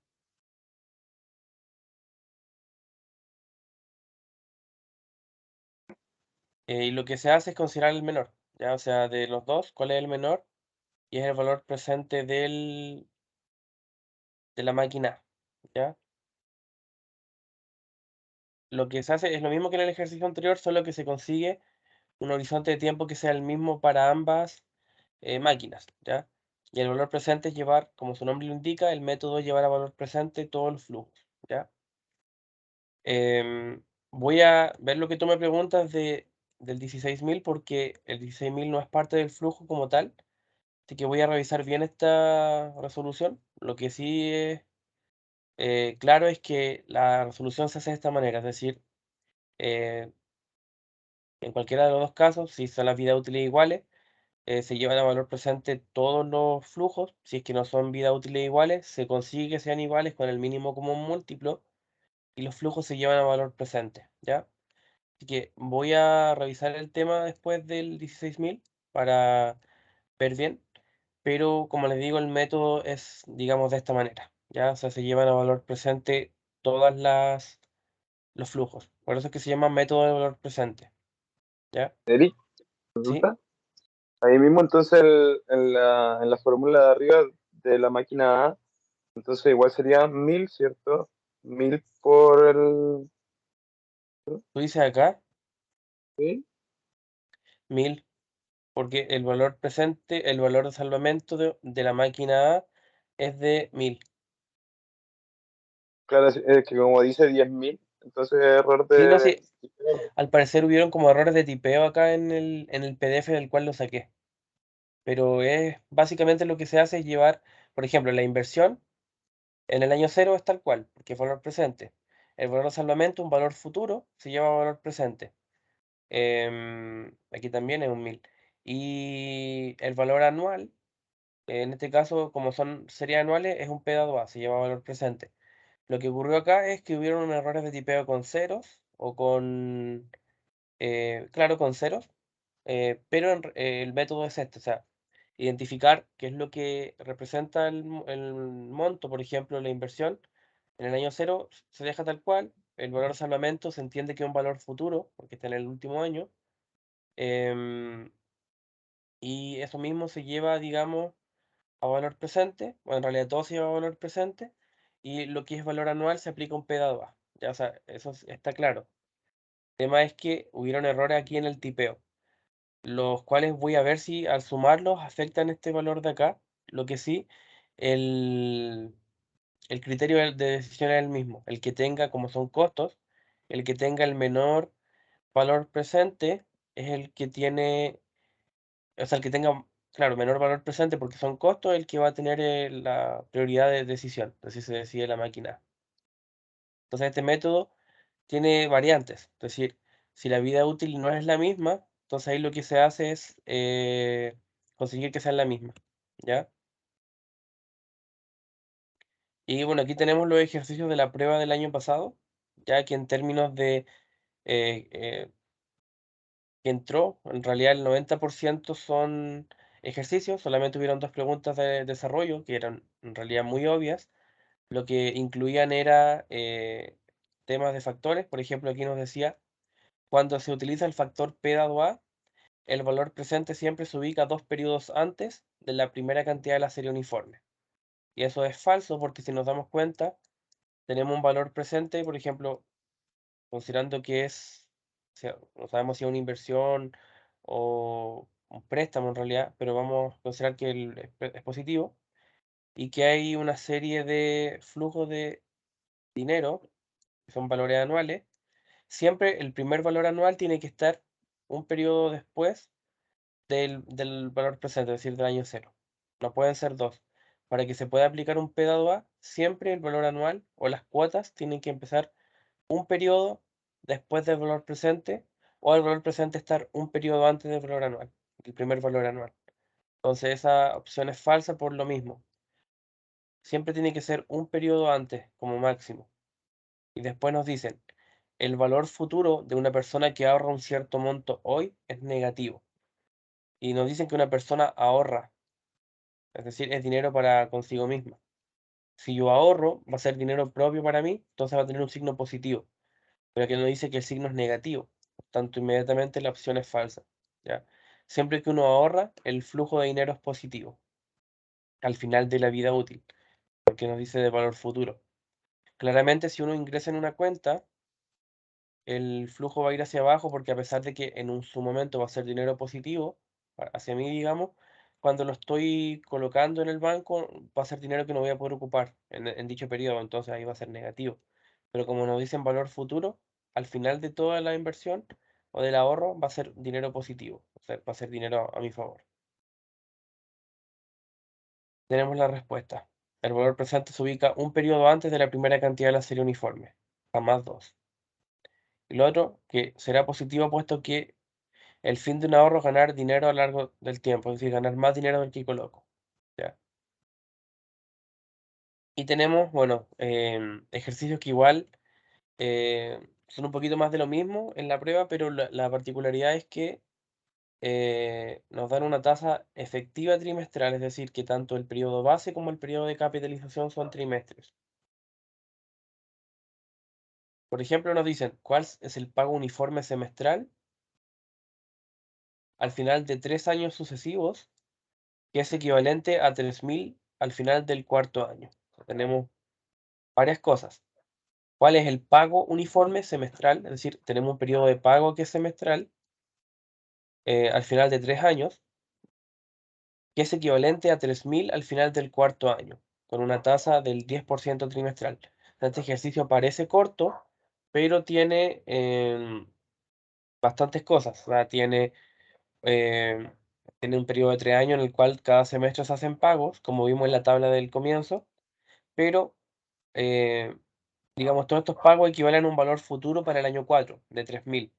Y lo que se hace es considerar el menor, ¿ya? O sea, de los dos, ¿cuál es el menor? Y es el valor presente de la máquina A, ¿ya? Lo que se hace es lo mismo que en el ejercicio anterior, solo que se consigue un horizonte de tiempo que sea el mismo para ambas máquinas, ¿ya? Y el valor presente es llevar, como su nombre lo indica, el método es llevar a valor presente todos los flujos, ¿ya? Voy a ver lo que tú me preguntas del 16.000 porque el 16.000 no es parte del flujo como tal, así que voy a revisar bien esta resolución. Lo que sí es claro es que la resolución se hace de esta manera, es decir, eh, en cualquiera de los dos casos, si son las vidas útiles iguales, se llevan a valor presente todos los flujos. Si es que no son vidas útiles iguales, se consigue que sean iguales con el mínimo común múltiplo y los flujos se llevan a valor presente, ¿ya? Así que voy a revisar el tema después del 16.000 para ver bien, pero como les digo, el método es, digamos, de esta manera, ¿ya? O sea, se llevan a valor presente todas los flujos. Por eso es que se llama método de valor presente, ¿ya? Eri, ¿Sí? pregunta. Ahí mismo entonces en la fórmula de arriba de la máquina A, entonces igual sería 1000, ¿cierto? 1000 por el... Tú dices acá ¿Sí? 1000, porque el valor presente, el valor de salvamento de la máquina A es de 1000. Claro, es que como dice 10.000, entonces es error Sí, no, de... sí, al parecer hubieron como errores de tipeo acá en el PDF del cual lo saqué. Pero es básicamente lo que se hace es llevar, por ejemplo, la inversión en el año cero es tal cual, porque es valor presente. El valor de salvamento, un valor futuro, se lleva a valor presente. Aquí también es un 1000. Y el valor anual, en este caso, como son series anuales, es un P dado A, se lleva a valor presente. Lo que ocurrió acá es que hubieron errores de tipeo con ceros o claro, con ceros, pero el método es este, o sea, identificar qué es lo que representa el monto, por ejemplo, la inversión. En el año cero se deja tal cual, el valor de salvamento se entiende que es un valor futuro, porque está en el último año, em, y eso mismo se lleva, digamos, a valor presente, o en realidad todo se lleva a valor presente, y lo que es valor anual se aplica un P dado A. Ya, o sea, está claro. El tema es que hubieron errores aquí en el tipeo, los cuales voy a ver si al sumarlos afectan este valor de acá. Lo que sí, el, el criterio de decisión es el mismo. El que tenga, como son costos, el que tenga el menor valor presente es el que tiene, o sea, el que tenga, claro, menor valor presente porque son costos, el que va a tener la prioridad de decisión, así se decide la máquina. Entonces este método tiene variantes, es decir, si la vida útil no es la misma, entonces ahí lo que se hace es conseguir que sea la misma, ¿ya? Y bueno, aquí tenemos los ejercicios de la prueba del año pasado, ya que en términos de que entró, en realidad el 90% son ejercicios, solamente hubieron 2 preguntas de desarrollo, que eran en realidad muy obvias, lo que incluían era temas de factores, por ejemplo aquí nos decía, cuando se utiliza el factor P dado A, el valor presente siempre se ubica 2 periodos antes de la primera cantidad de la serie uniforme. Y eso es falso porque si nos damos cuenta, tenemos un valor presente, por ejemplo, considerando que es, o sea, no sabemos si es una inversión o un préstamo en realidad, pero vamos a considerar que es positivo y que hay una serie de flujos de dinero, que son valores anuales. Siempre el primer valor anual tiene que estar un periodo después del valor presente, es decir, del año cero. No pueden ser dos. Para que se pueda aplicar un P dado A, siempre el valor anual o las cuotas tienen que empezar un periodo después del valor presente o el valor presente estar un periodo antes del valor anual, el primer valor anual. Entonces esa opción es falsa por lo mismo. Siempre tiene que ser un periodo antes como máximo. Y después nos dicen, el valor futuro de una persona que ahorra un cierto monto hoy es negativo. Y nos dicen que una persona ahorra, es decir, es dinero para consigo misma. Si yo ahorro, va a ser dinero propio para mí, entonces va a tener un signo positivo. Pero aquí nos dice que el signo es negativo. Por tanto, inmediatamente la opción es falsa. ¿Ya? Siempre que uno ahorra, el flujo de dinero es positivo al final de la vida útil, porque nos dice de valor futuro. Claramente, si uno ingresa en una cuenta, el flujo va a ir hacia abajo porque a pesar de que su momento va a ser dinero positivo, hacia mí, digamos, cuando lo estoy colocando en el banco, va a ser dinero que no voy a poder ocupar en dicho periodo, entonces ahí va a ser negativo. Pero como nos dicen valor futuro, al final de toda la inversión o del ahorro va a ser dinero positivo, o sea, va a ser dinero a mi favor. Tenemos la respuesta. El valor presente se ubica un periodo antes de la primera cantidad de la serie uniforme, a más 2. Y lo otro, que será positivo puesto que el fin de un ahorro es ganar dinero a lo largo del tiempo, es decir, ganar más dinero del que coloco. ¿Ya? Y tenemos, bueno, ejercicios que igual son un poquito más de lo mismo en la prueba, pero la particularidad es que nos dan una tasa efectiva trimestral, es decir, que tanto el periodo base como el periodo de capitalización son trimestres. Por ejemplo, nos dicen, ¿cuál es el pago uniforme semestral al final de 3 años sucesivos, que es equivalente a 3.000 al final del cuarto año? Tenemos varias cosas. ¿Cuál es el pago uniforme semestral? Es decir, tenemos un periodo de pago que es semestral al final de 3 años, que es equivalente a 3.000 al final del cuarto año, con una tasa del 10% trimestral. Este ejercicio parece corto, pero tiene bastantes cosas. O sea, em, tiene un periodo de 3 años en el cual cada semestre se hacen pagos, como vimos en la tabla del comienzo, pero eh, digamos, todos estos pagos equivalen a un valor futuro para el año 4 de 3.000.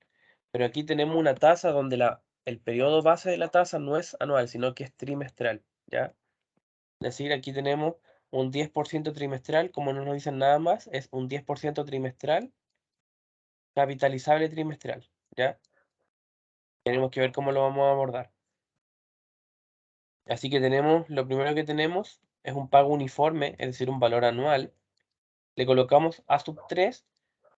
Pero aquí tenemos una tasa donde el periodo base de la tasa no es anual, sino que es trimestral, ¿ya? Es decir, aquí tenemos un 10% trimestral, como no nos dicen nada más, es un 10% trimestral, capitalizable trimestral, ¿ya? Tenemos que ver cómo lo vamos a abordar. Así que lo primero que tenemos es un pago uniforme, es decir, un valor anual. Le colocamos A sub 3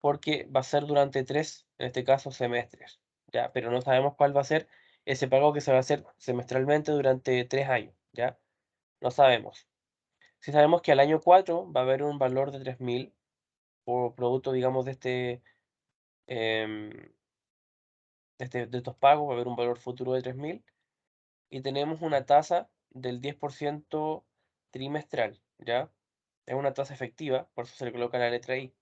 porque va a ser durante 3, en este caso, semestres, ¿ya? Pero no sabemos cuál va a ser ese pago que se va a hacer semestralmente durante 3 años, ¿ya? No sabemos. Si sabemos que al año 4 va a haber un valor de 3.000 por producto, digamos, em, de estos pagos, va a haber un valor futuro de 3.000 y tenemos una tasa del 10% trimestral, ¿ya? Es una tasa efectiva, por eso se le coloca la letra I.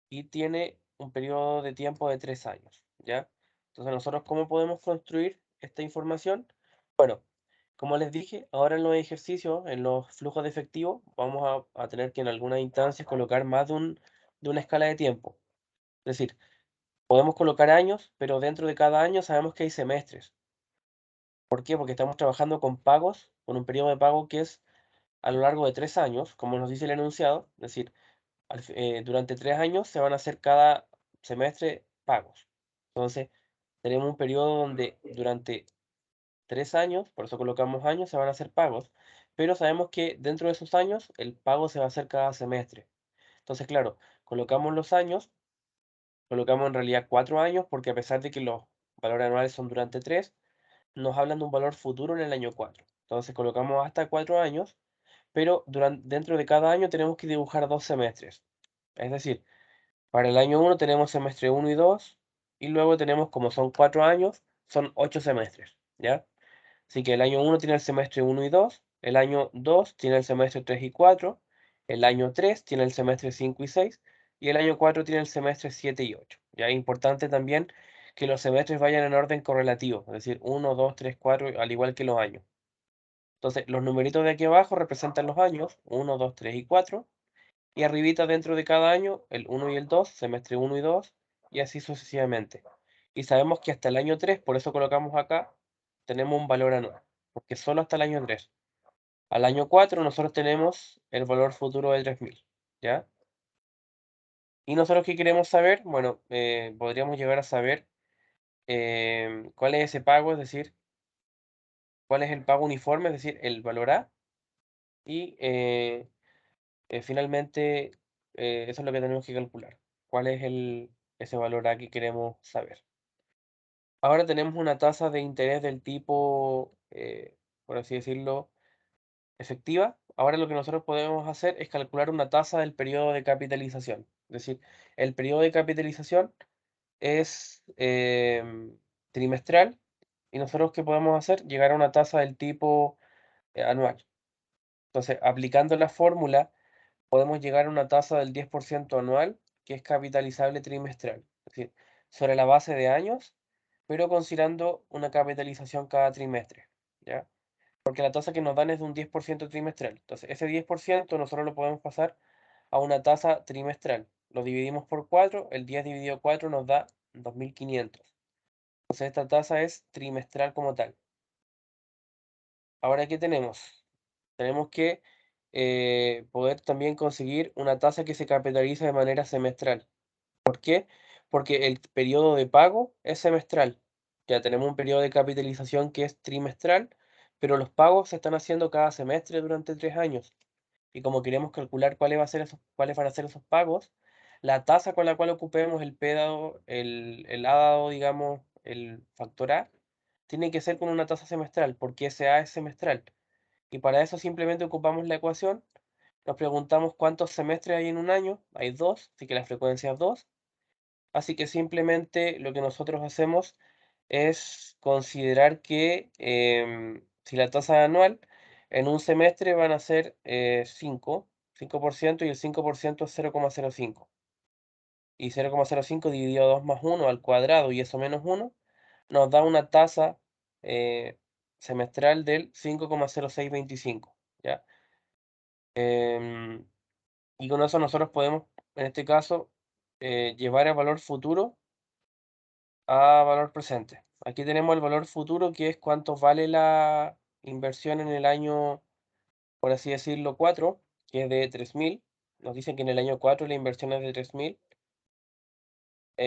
Y tiene un periodo de tiempo de 3 años, ¿ya? Entonces, nosotros, ¿cómo podemos construir esta información? Bueno, como les dije, ahora en los ejercicios, en los flujos de efectivo, vamos a tener que en algunas instancias colocar más de una escala de tiempo. Es decir, podemos colocar años, pero dentro de cada año sabemos que hay semestres. ¿Por qué? Porque estamos trabajando con pagos, con un periodo de pago que es a lo largo de 3 años, como nos dice el enunciado. Es decir, durante 3 años se van a hacer cada semestre pagos. Entonces, tenemos un periodo donde durante 3 años, por eso colocamos años, se van a hacer pagos, pero sabemos que dentro de esos años el pago se va a hacer cada semestre. Entonces, claro, colocamos los años, colocamos en realidad 4 años, porque a pesar de que los valores anuales son durante 3, nos hablan de un valor futuro en el año 4. Entonces colocamos hasta 4 años, pero dentro de cada año tenemos que dibujar 2 semestres. Es decir, para el año 1 tenemos semestre 1 y 2, y luego tenemos, como son 4 años, son 8 semestres, ¿ya? Así que el año 1 tiene el semestre 1 y 2, el año 2 tiene el semestre 3 y 4, el año 3 tiene el semestre 5 y 6, y el año 4 tiene el semestre 7 y 8. Ya es importante también que los semestres vayan en orden correlativo, es decir, 1, 2, 3, 4, al igual que los años. Entonces, los numeritos de aquí abajo representan los años, 1, 2, 3 y 4, y arribita dentro de cada año, el 1 y el 2, semestre 1 y 2, y así sucesivamente. Y sabemos que hasta el año 3, por eso colocamos acá, tenemos un valor anual, porque solo hasta el año 3. Al año 4 nosotros tenemos el valor futuro de 3.000, ¿ya? ¿Y nosotros qué queremos saber? Bueno, podríamos llegar a saber cuál es ese pago, es decir, cuál es el pago uniforme, es decir, el valor A, y finalmente eso es lo que tenemos que calcular. ¿Cuál es ese valor A que queremos saber? Ahora tenemos una tasa de interés del tipo, por así decirlo, efectiva. Ahora lo que nosotros podemos hacer es calcular una tasa del periodo de capitalización. Es decir, el periodo de capitalización es trimestral, y nosotros, ¿qué podemos hacer? Llegar a una tasa del tipo anual. Entonces, aplicando la fórmula, podemos llegar a una tasa del 10% anual, que es capitalizable trimestral. Es decir, sobre la base de años, pero considerando una capitalización cada trimestre, ¿ya? Porque la tasa que nos dan es de un 10% trimestral. Entonces, ese 10% nosotros lo podemos pasar a una tasa trimestral. Lo dividimos por 4, el 10 dividido 4 nos da 2.500. Entonces, esta tasa es trimestral como tal. Ahora, ¿qué tenemos? Tenemos que poder también conseguir una tasa que se capitalice de manera semestral. ¿Por qué? Porque el periodo de pago es semestral. Ya tenemos un periodo de capitalización que es trimestral, pero los pagos se están haciendo cada semestre durante 3 años. Y como queremos calcular cuáles van a ser esos pagos, la tasa con la cual ocupemos el P dado, el A dado, digamos, el factor A, tiene que ser con una tasa semestral, porque ese A es semestral. Y para eso simplemente ocupamos la ecuación, nos preguntamos cuántos semestres hay en un año, hay 2, así que la frecuencia es 2. Así que simplemente lo que nosotros hacemos es considerar que si la tasa anual en un semestre van a ser 5%, y el 5% es 0,05. Y 0,05 dividido 2 más 1 al cuadrado y eso menos 1 nos da una tasa eh, semestral del 5,0625, ¿ya? Em, y con eso nosotros podemos, en este caso, llevar el valor futuro a valor presente. Aquí tenemos el valor futuro, que es cuánto vale la inversión en el año, por así decirlo, 4, que es de 3.000. Nos dicen que en el año 4 la inversión es de 3.000,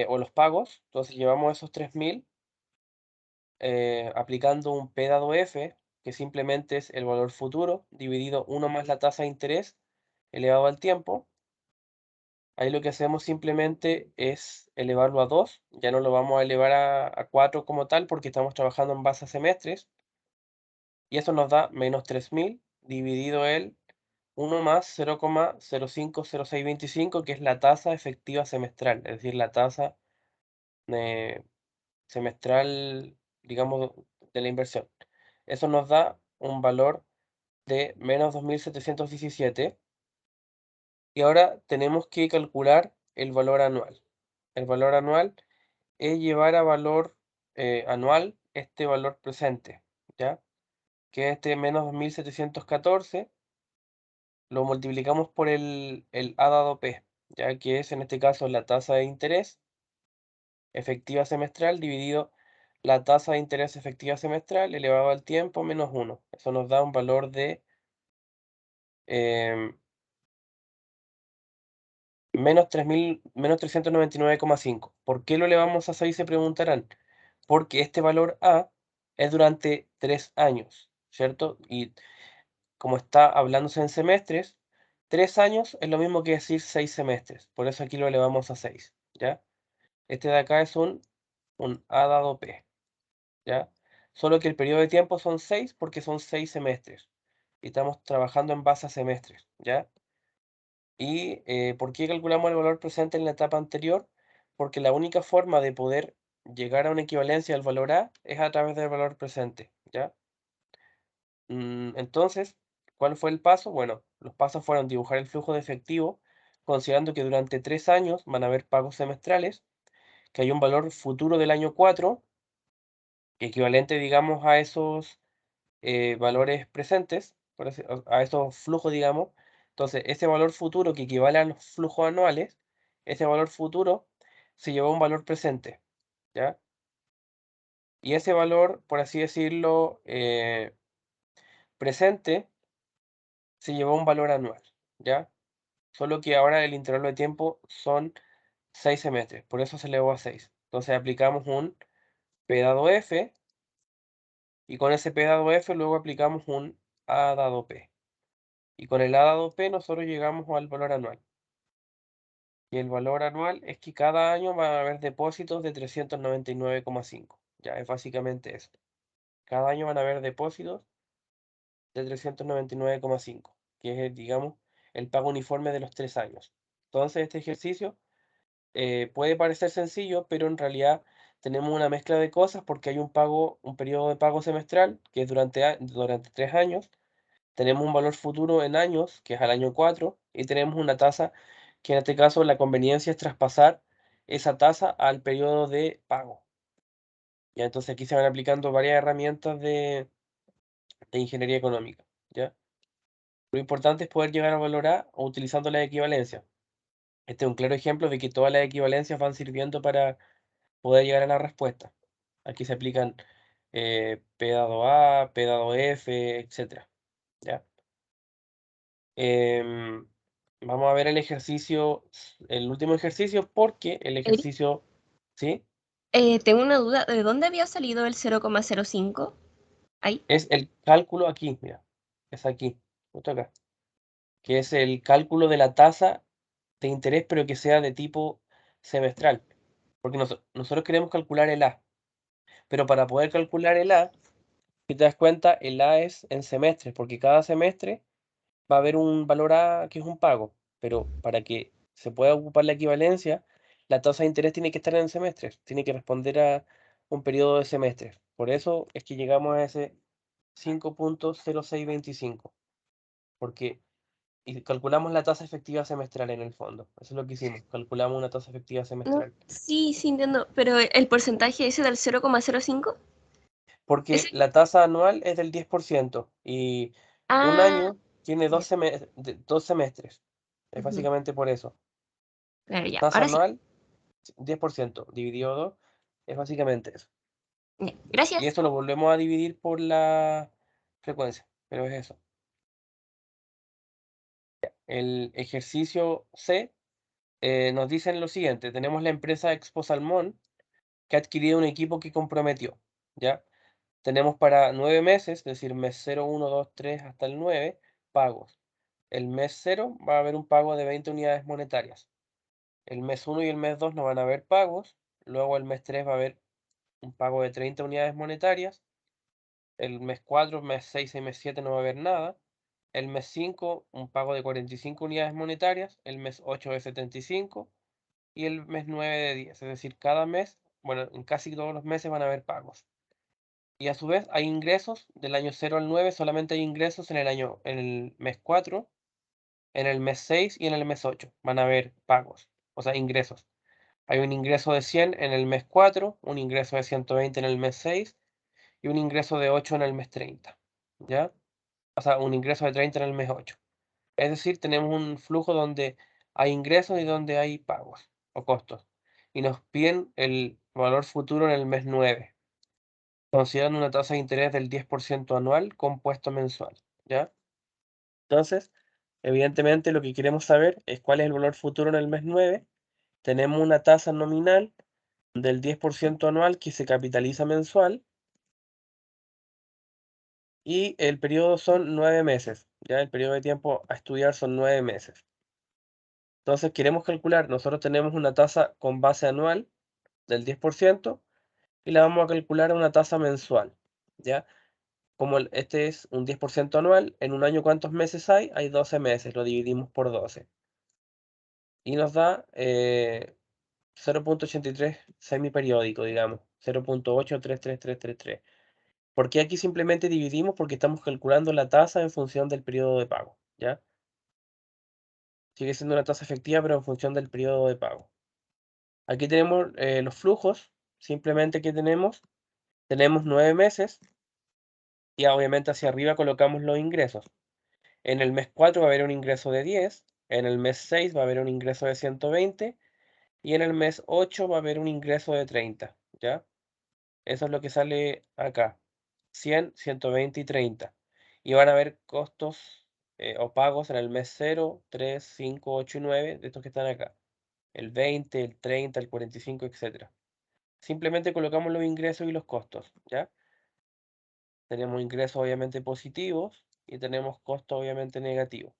o los pagos. Entonces llevamos esos 3.000 aplicando un P dado F, que simplemente es el valor futuro, dividido 1 más la tasa de interés elevado al tiempo. Ahí lo que hacemos simplemente es elevarlo a 2, ya no lo vamos a elevar a 4 como tal porque estamos trabajando en base a semestres, y eso nos da menos 3.000 dividido el 1 más 0,050625, que es la tasa efectiva semestral, es decir, la tasa semestral, digamos, de la inversión. Eso nos da un valor de menos 2.717. Y ahora tenemos que calcular el valor anual. El valor anual es llevar a valor anual este valor presente, ¿ya? Que este menos 2.714 lo multiplicamos por el A dado P, ya que es en este caso la tasa de interés efectiva semestral dividido la tasa de interés efectiva semestral elevado al tiempo menos 1. Eso nos da un valor de menos 399,5. ¿Por qué lo elevamos a 6? Se preguntarán. Porque este valor A es durante 3 años, ¿cierto? Y como está hablándose en semestres, 3 años es lo mismo que decir 6 semestres. Por eso aquí lo elevamos a 6, ¿ya? Este de acá es un A dado P, ¿ya? Solo que el periodo de tiempo son 6 porque son 6 semestres. Y estamos trabajando en base a semestres, ¿ya? ¿Y por qué calculamos el valor presente en la etapa anterior? Porque la única forma de poder llegar a una equivalencia del valor A es a través del valor presente, ¿ya? Entonces, ¿cuál fue el paso? Bueno, los pasos fueron dibujar el flujo de efectivo, considerando que durante 3 años van a haber pagos semestrales, que hay un valor futuro del año 4, equivalente, digamos, a esos valores presentes, a esos flujos, digamos. Entonces, ese valor futuro que equivale a los flujos anuales, ese valor futuro se llevó a un valor presente, ¿ya? Y ese valor, por así decirlo, presente, se llevó a un valor anual, ¿ya? Solo que ahora el intervalo de tiempo son 6 semestres, por eso se elevó a 6. Entonces aplicamos un P dado F, y con ese P dado F luego aplicamos un A dado P. Y con el A dado P nosotros llegamos al valor anual. Y el valor anual es que cada año van a haber depósitos de 399,5. Ya es básicamente eso. Cada año van a haber depósitos de 399,5, que es, digamos, el pago uniforme de los 3 años. Entonces este ejercicio puede parecer sencillo, pero en realidad tenemos una mezcla de cosas porque hay un periodo de pago semestral que es durante 3 años. Tenemos un valor futuro en años, que es al año 4, y tenemos una tasa que en este caso la conveniencia es traspasar esa tasa al periodo de pago. Ya, entonces aquí se van aplicando varias herramientas de ingeniería económica, ¿ya? Lo importante es poder llegar a valor A utilizando la equivalencia. Este es un claro ejemplo de que todas las equivalencias van sirviendo para poder llegar a la respuesta. Aquí se aplican P dado A, P dado F, etc. ¿Ya? Vamos a ver el ejercicio, el último ejercicio, porque el Eric, ejercicio, ¿sí? tengo una duda. ¿De dónde había salido el 0,05? Ahí. Es el cálculo aquí, mira, es aquí, justo acá, que es el cálculo de la tasa de interés, pero que sea de tipo semestral, porque nosotros queremos calcular el A, pero para poder calcular el A, si te das cuenta, el A es en semestres, porque cada semestre va a haber un valor A que es un pago, pero para que se pueda ocupar la equivalencia, la tasa de interés tiene que estar en semestres, tiene que responder a un periodo de semestres. Por eso es que llegamos a ese 5,0625, porque y calculamos la tasa efectiva semestral en el fondo. Eso es lo que hicimos, calculamos una tasa efectiva No, semestral. sí, sí entiendo. Pero el porcentaje ese del 0,05, Porque ese. la tasa anual es del 10% y un Ah, año tiene ya. 2 semestres. Es Ujú. básicamente por eso. Claro, ya. Tasa Ahora sí. anual 10% dividido 2 es básicamente eso. Ya. Y Gracias. esto lo volvemos a dividir por la frecuencia, pero es eso. El ejercicio C nos dicen lo siguiente: tenemos la empresa Expo Salmón que ha adquirido un equipo que comprometió, ¿ya? Tenemos para 9 meses, es decir, mes 0, 1, 2, 3 hasta el 9, pagos. El mes 0 va a haber un pago de 20 unidades monetarias. El mes 1 y el mes 2 no van a haber pagos. Luego el mes 3 va a haber un pago de 30 unidades monetarias. El mes 4, mes 6 y mes 7 no va a haber nada. El mes 5, un pago de 45 unidades monetarias. El mes 8 de 75. Y el mes 9 de 10. Es decir, cada mes, bueno, en casi todos los meses van a haber pagos. Y a su vez hay ingresos del año 0 al 9, solamente hay ingresos en el mes 4, en el mes 6 y en el mes 8. Van a haber pagos, o sea, ingresos. Hay un ingreso de 100 en el mes 4, un ingreso de 120 en el mes 6 y un ingreso de 8 en el mes 30. ¿Ya? O sea, un ingreso de 30 en el mes 8. Es decir, tenemos un flujo donde hay ingresos y donde hay pagos o costos. Y nos piden el valor futuro en el mes 9, considerando una tasa de interés del 10% anual compuesto mensual. ¿Ya? Entonces, evidentemente lo que queremos saber es cuál es el valor futuro en el mes 9. Tenemos una tasa nominal del 10% anual que se capitaliza mensual y el periodo son 9 meses. Ya el periodo de tiempo a estudiar son 9 meses. Entonces queremos calcular, nosotros tenemos una tasa con base anual del 10% y la vamos a calcular a una tasa mensual. ¿Ya? Como este es un 10% anual, en un año ¿cuántos meses hay? Hay 12 meses, lo dividimos por 12. Y nos da 0.83 semiperiódico, digamos, 0.833333. ¿Por qué aquí simplemente dividimos? Porque estamos calculando la tasa en función del periodo de pago, ¿ya? Sigue siendo una tasa efectiva, pero en función del periodo de pago. Aquí tenemos los flujos, simplemente que tenemos 9 meses, y obviamente hacia arriba colocamos los ingresos. En el mes 4 va a haber un ingreso de 10, en el mes 6 va a haber un ingreso de 120, y en el mes 8 va a haber un ingreso de 30, ¿ya? Eso es lo que sale acá. 100, 120 y 30. Y van a haber costos o pagos en el mes 0, 3, 5, 8 y 9, de estos que están acá. El 20, el 30, el 45, etc. Simplemente colocamos los ingresos y los costos, ¿ya? Tenemos ingresos obviamente positivos y tenemos costos obviamente negativos.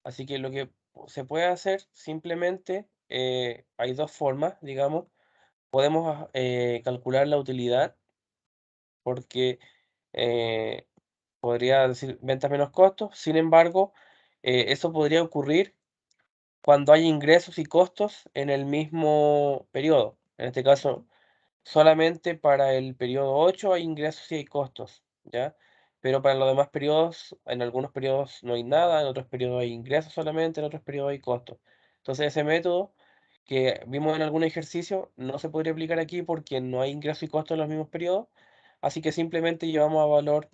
Así que lo que se puede hacer simplemente, hay dos formas, digamos. Podemos calcular la utilidad porque podría decir ventas menos costos. Sin embargo, eso podría ocurrir cuando hay ingresos y costos en el mismo periodo. En este caso, solamente para el periodo 8 hay ingresos y hay costos, ¿ya? Pero para los demás periodos, en algunos periodos no hay nada, en otros periodos hay ingresos solamente, en otros periodos hay costos. Entonces ese método que vimos en algún ejercicio no se podría aplicar aquí porque no hay ingresos y costos en los mismos periodos, así que simplemente llevamos a valor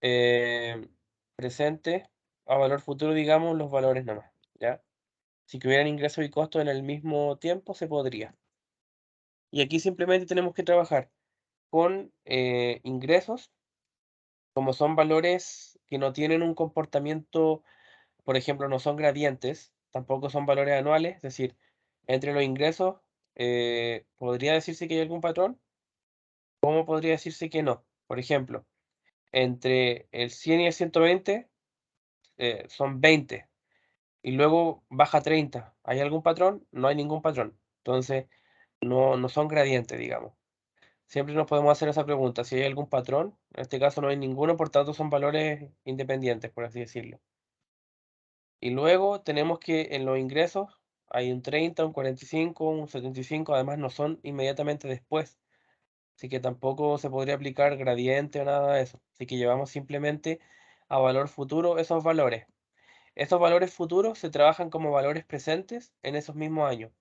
eh, presente, a valor futuro, digamos, los valores nomás, ¿ya? Si que hubieran ingresos y costos en el mismo tiempo, se podría. Y aquí simplemente tenemos que trabajar con ingresos, como son valores que no tienen un comportamiento, por ejemplo, no son gradientes, tampoco son valores anuales, es decir, entre los ingresos, ¿podría decirse que hay algún patrón? ¿Cómo podría decirse que no? Por ejemplo, entre el 100 y el 120 son 20 y luego baja 30. ¿Hay algún patrón? No hay ningún patrón. Entonces, no son gradientes, digamos. Siempre nos podemos hacer esa pregunta, si hay algún patrón. En este caso no hay ninguno, por tanto son valores independientes, por así decirlo. Y luego tenemos que en los ingresos hay un 30, un 45, un 75, además no son inmediatamente después. Así que tampoco se podría aplicar gradiente o nada de eso. Así que llevamos simplemente a valor futuro esos valores. Esos valores futuros se trabajan como valores presentes en esos mismos años.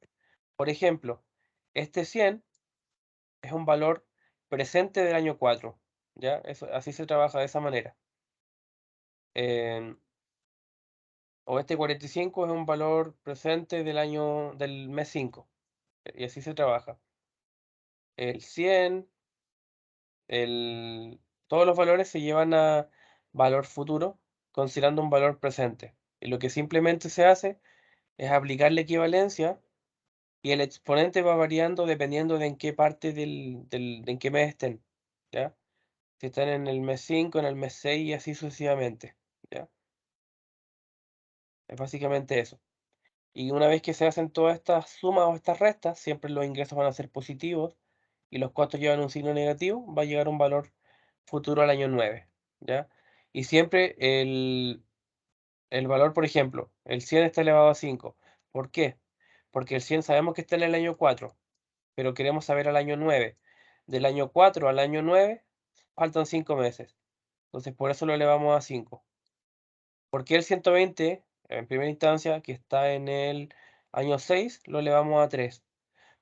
Por ejemplo, este 100 es un valor presente del año 4, ¿ya? Eso, así se trabaja de esa manera. O este 45 es un valor presente del mes 5, y así se trabaja. El 100, todos los valores se llevan a valor futuro, considerando un valor presente. Y lo que simplemente se hace es aplicar la equivalencia y el exponente va variando dependiendo de en qué parte de en qué mes estén, ¿ya? Si están en el mes 5, en el mes 6 y así sucesivamente, ¿ya? Es básicamente eso. Y una vez que se hacen todas estas sumas o estas restas, siempre los ingresos van a ser positivos y los costos llevan un signo negativo, va a llegar un valor futuro al año 9, ¿ya? Y siempre el valor, por ejemplo, el 100 está elevado a 5. ¿Por qué? Porque el 100 sabemos que está en el año 4, pero queremos saber al año 9. Del año 4 al año 9 faltan 5 meses. Entonces por eso lo elevamos a 5. ¿Por qué el 120, en primera instancia, que está en el año 6, lo elevamos a 3?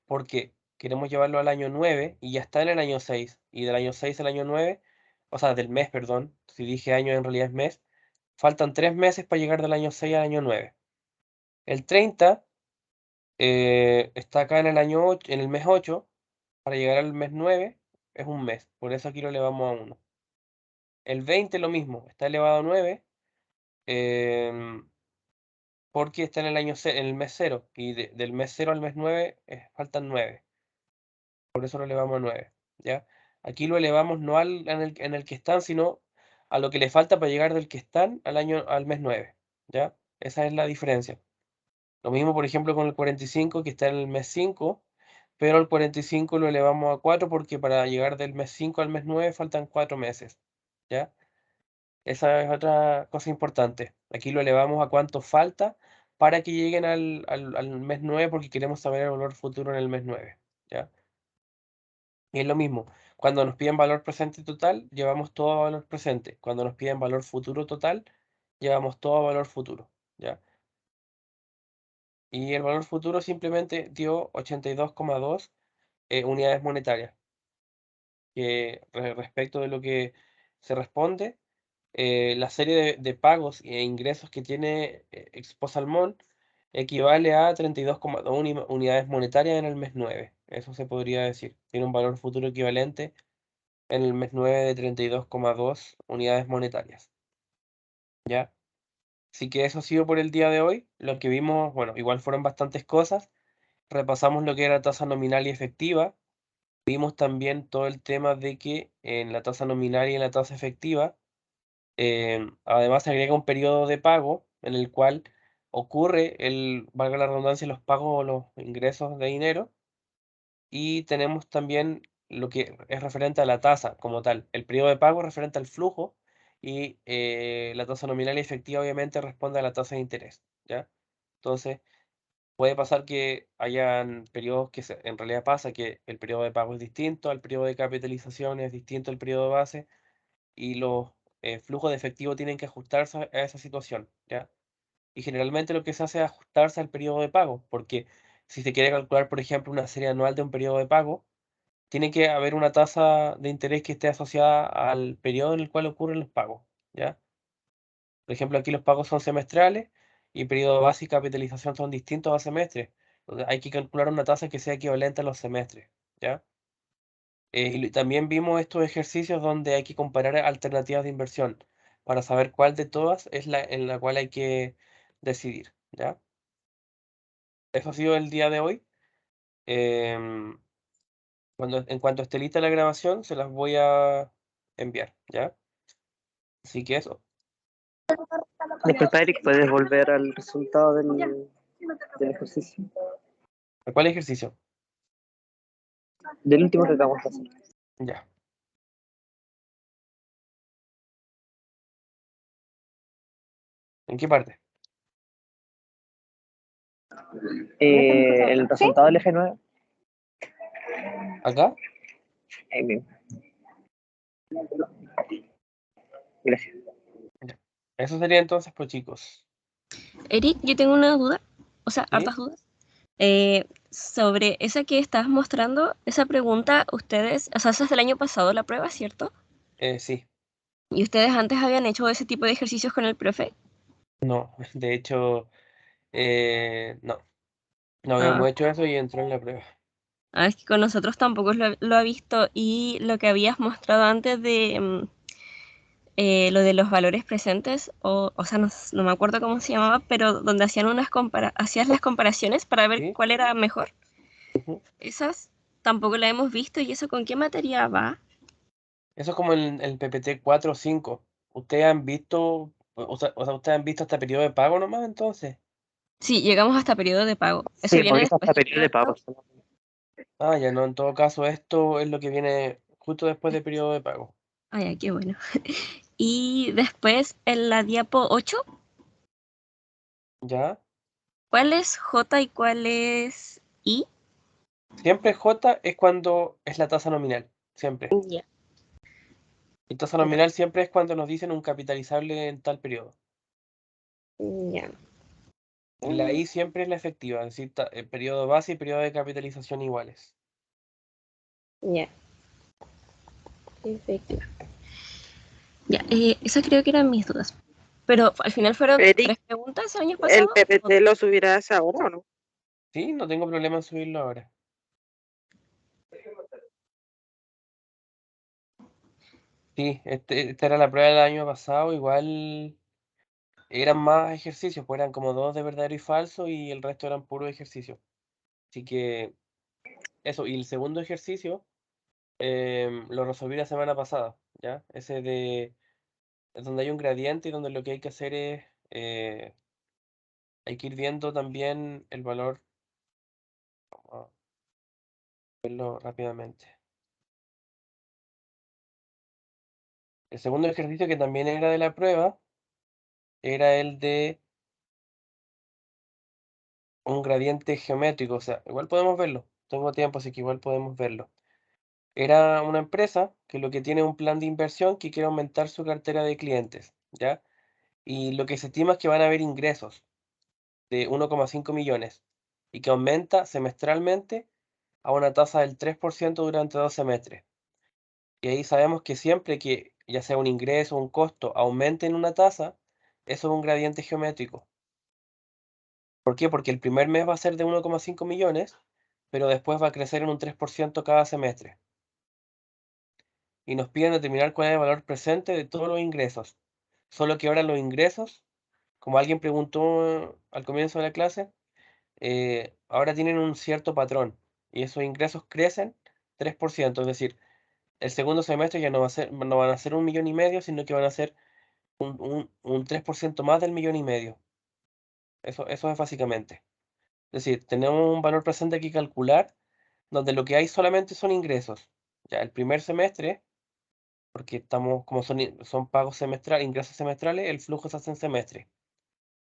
Porque queremos llevarlo al año 9 y ya está en el año 6. Y del año 6 al año 9, o sea, del mes, perdón, si dije año en realidad es mes, faltan 3 meses para llegar del año 6 al año 9. El 30 está acá en el año 8, en el mes 8, para llegar al mes 9 es un mes, por eso aquí lo elevamos a 1. El 20 lo mismo, está elevado a 9, porque está en el año en el mes 0, y del mes 0 al mes 9 faltan 9, por eso lo elevamos a 9, ¿ya? Aquí lo elevamos no en el que están, sino a lo que le falta para llegar del que están al mes 9, ¿ya? Esa es la diferencia. Lo mismo, por ejemplo, con el 45, que está en el mes 5, pero el 45 lo elevamos a 4 porque para llegar del mes 5 al mes 9 faltan 4 meses, ¿ya? Esa es otra cosa importante. Aquí lo elevamos a cuánto falta para que lleguen al mes 9 porque queremos saber el valor futuro en el mes 9, ¿ya? Y es lo mismo. Cuando nos piden valor presente total, llevamos todo a valor presente. Cuando nos piden valor futuro total, llevamos todo a valor futuro, ¿ya? Y el valor futuro simplemente dio 82,2 unidades monetarias, que respecto de lo que se responde, la serie de pagos e ingresos que tiene Expo Salmón equivale a 32,2 unidades monetarias en el mes 9. Eso se podría decir. Tiene un valor futuro equivalente en el mes 9 de 32,2 unidades monetarias, ¿ya? Así que eso ha sido por el día de hoy. Lo que vimos, bueno, igual fueron bastantes cosas. Repasamos lo que era tasa nominal y efectiva. Vimos también todo el tema de que en la tasa nominal y en la tasa efectiva, además se agrega un periodo de pago en el cual ocurre valga la redundancia, los pagos o los ingresos de dinero. Y tenemos también lo que es referente a la tasa como tal. El periodo de pago es referente al flujo y la tasa nominal y efectiva obviamente responde a la tasa de interés, ¿ya? Entonces, puede pasar que hayan periodos que en realidad pasa que el periodo de pago es distinto al periodo de capitalización, es distinto al periodo de base y los flujos de efectivo tienen que ajustarse a esa situación, ¿ya? Y generalmente lo que se hace es ajustarse al periodo de pago, porque si se quiere calcular, por ejemplo, una serie anual de un periodo de pago, tiene que haber una tasa de interés que esté asociada al periodo en el cual ocurren los pagos, ¿ya? Por ejemplo, aquí los pagos son semestrales y periodo de base y capitalización son distintos a semestres. Entonces hay que calcular una tasa que sea equivalente a los semestres, ¿ya? Y también vimos estos ejercicios donde hay que comparar alternativas de inversión para saber cuál de todas es la en la cual hay que decidir, ¿ya? Eso ha sido el día de hoy. Em, en cuanto esté lista la grabación, se las voy a enviar, ¿ya? Así que eso. Disculpa, Eric, ¿puedes volver al resultado del ejercicio? ¿Cuál ejercicio? Del último que acabamos de hacer. Ya. ¿En qué parte? El resultado del eje 9. ¿Acá? Ahí mismo. Gracias. Ya. Eso sería entonces, pues chicos. Eric, yo tengo una duda, o sea, ¿Sí? hartas dudas. Sobre esa que estás mostrando, esa pregunta, ustedes, o sea, esa es del año pasado la prueba, ¿cierto? Sí. ¿Y ustedes antes habían hecho ese tipo de ejercicios con el profe? No, de hecho, no. No Ah, habíamos hecho eso y entró en la prueba. es que con nosotros tampoco lo ha visto y lo que habías mostrado antes de lo de los valores presentes, o sea, no me acuerdo cómo se llamaba, pero donde hacían hacías las comparaciones para ver ¿Sí? cuál era mejor. Ujú. Esas tampoco la hemos visto y eso con qué materia va. Eso es como el PPT 4 o 5. ¿Ustedes han visto, o sea, ustedes han visto hasta periodo de pago nomás entonces? Sí, llegamos hasta periodo de pago. Eso Sí, viene porque es después hasta del periodo de pago. Ah, ya no, en todo caso, esto es lo que viene justo después del periodo de pago. Ah, ya, qué bueno. Y después en la diapo 8, ¿Ya? ¿cuál es J y cuál es I? Siempre J es cuando es la tasa nominal, siempre. Ya. Y tasa nominal siempre es cuando nos dicen un capitalizable en tal periodo. Ya. Y la I siempre es la efectiva, es decir, periodo base y periodo de capitalización iguales. Ya. Efectiva. Ya, esas creo que eran mis dudas. Pero al final fueron Eric, 3 preguntas el año ¿el pasado. PPT lo subirás ahora o no? Sí, no tengo problema en subirlo ahora. Sí, esta era la prueba del año pasado, igual eran más ejercicios, pues eran como 2 de verdadero y falso y el resto eran puros ejercicios. Así que eso, y el segundo ejercicio lo resolví la semana pasada, ¿ya? Es donde hay un gradiente y donde lo que hay que hacer es, hay que ir viendo también el valor, vamos a verlo rápidamente. El segundo ejercicio que también era de la prueba era el de un gradiente geométrico, o sea, igual podemos verlo, tengo tiempo, así que igual podemos verlo. Era una empresa que lo que tiene es un plan de inversión que quiere aumentar su cartera de clientes, ¿ya? Y lo que se estima es que van a haber ingresos de 1,5 millones y que aumenta semestralmente a una tasa del 3% durante 2 semestres. Y ahí sabemos que siempre que ya sea un ingreso o un costo aumente en una tasa, eso es un gradiente geométrico. ¿Por qué? Porque el primer mes va a ser de 1,5 millones, pero después va a crecer en un 3% cada semestre. Y nos piden determinar cuál es el valor presente de todos los ingresos. Solo que ahora los ingresos, como alguien preguntó al comienzo de la clase, ahora tienen un cierto patrón y esos ingresos crecen 3%, es decir, el segundo semestre ya no van a ser 1,5 millones, sino que van a ser un 3% más del 1,5 millones. Eso es básicamente. Es decir, tenemos un valor presente que calcular donde lo que hay solamente son ingresos. Ya el primer semestre, porque estamos, como son pagos semestrales, ingresos semestrales, el flujo se hace en semestre.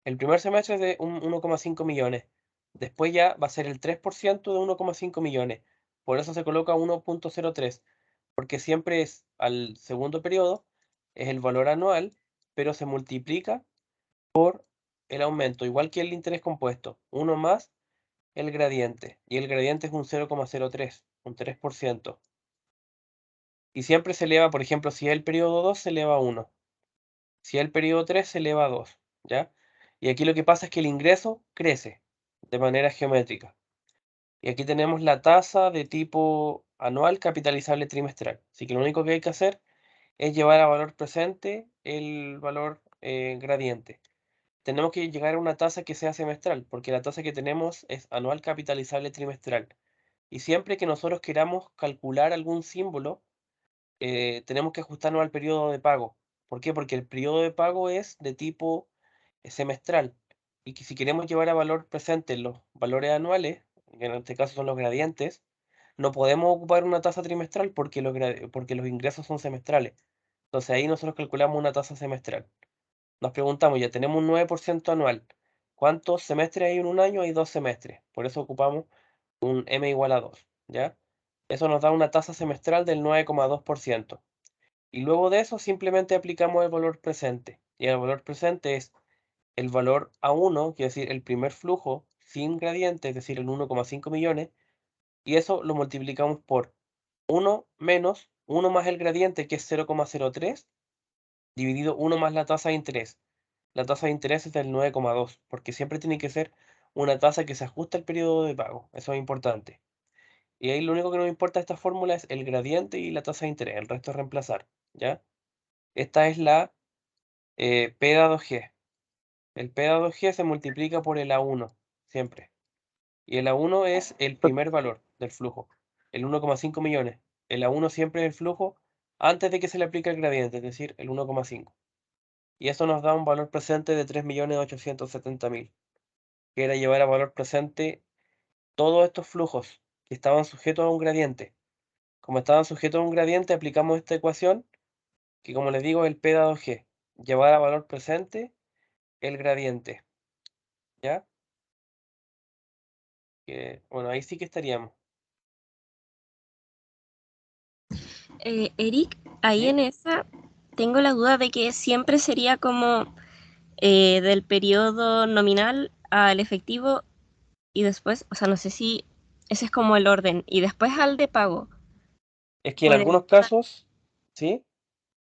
El primer semestre es de 1,5 millones. Después ya va a ser el 3% de 1,5 millones. Por eso se coloca 1,03, porque siempre es al segundo periodo, es el valor anual, pero se multiplica por el aumento, igual que el interés compuesto. Uno más el gradiente, y el gradiente es un 0,03, un 3%. Y siempre se eleva, por ejemplo, si es el periodo 2 se eleva a 1. Si es el periodo 3 se eleva a 2, ¿ya? Y aquí lo que pasa es que el ingreso crece de manera geométrica. Y aquí tenemos la tasa de tipo anual capitalizable trimestral. Así que lo único que hay que hacer es llevar a valor presente el valor gradiente. Tenemos que llegar a una tasa que sea semestral, porque la tasa que tenemos es anual capitalizable trimestral. Y siempre que nosotros queramos calcular algún símbolo, tenemos que ajustarnos al periodo de pago. ¿Por qué? Porque el periodo de pago es de tipo semestral. Y que si queremos llevar a valor presente los valores anuales, que en este caso son los gradientes, no podemos ocupar una tasa trimestral porque porque los ingresos son semestrales. Entonces ahí nosotros calculamos una tasa semestral. Nos preguntamos, ya tenemos un 9% anual. ¿Cuántos semestres hay en un año? Hay 2 semestres. Por eso ocupamos un m igual a 2, ¿ya? Eso nos da una tasa semestral del 9,2%. Y luego de eso simplemente aplicamos el valor presente. Y el valor presente es el valor A1, quiere decir el primer flujo sin gradiente, es decir, el 1,5 millones. Y eso lo multiplicamos por 1 menos 1 más el gradiente, que es 0,03, dividido 1 más la tasa de interés. La tasa de interés es del 9,2, porque siempre tiene que ser una tasa que se ajuste al periodo de pago. Eso es importante. Y ahí lo único que nos importa de esta fórmula es el gradiente y la tasa de interés. El resto es reemplazar, ¿ya? Esta es la P dado G. El P dado G se multiplica por el A1, siempre. Y el A1 es el primer valor del flujo, el 1,5 millones. El A1 siempre es el flujo antes de que se le aplique el gradiente, es decir, el 1,5. Y eso nos da un valor presente de 3.870.000. que era llevar a valor presente todos estos flujos que estaban sujetos a un gradiente. Como estaban sujetos a un gradiente, aplicamos esta ecuación, que como les digo es el P dado G. Llevar a valor presente el gradiente. ¿Ya? Bueno, ahí sí que estaríamos. Eric, ahí ¿Sí? en esa tengo la duda de que siempre sería como del periodo nominal al efectivo y después, o sea, no sé si ese es como el orden, y después al de pago, Es que en por el, algunos casos, ¿sí?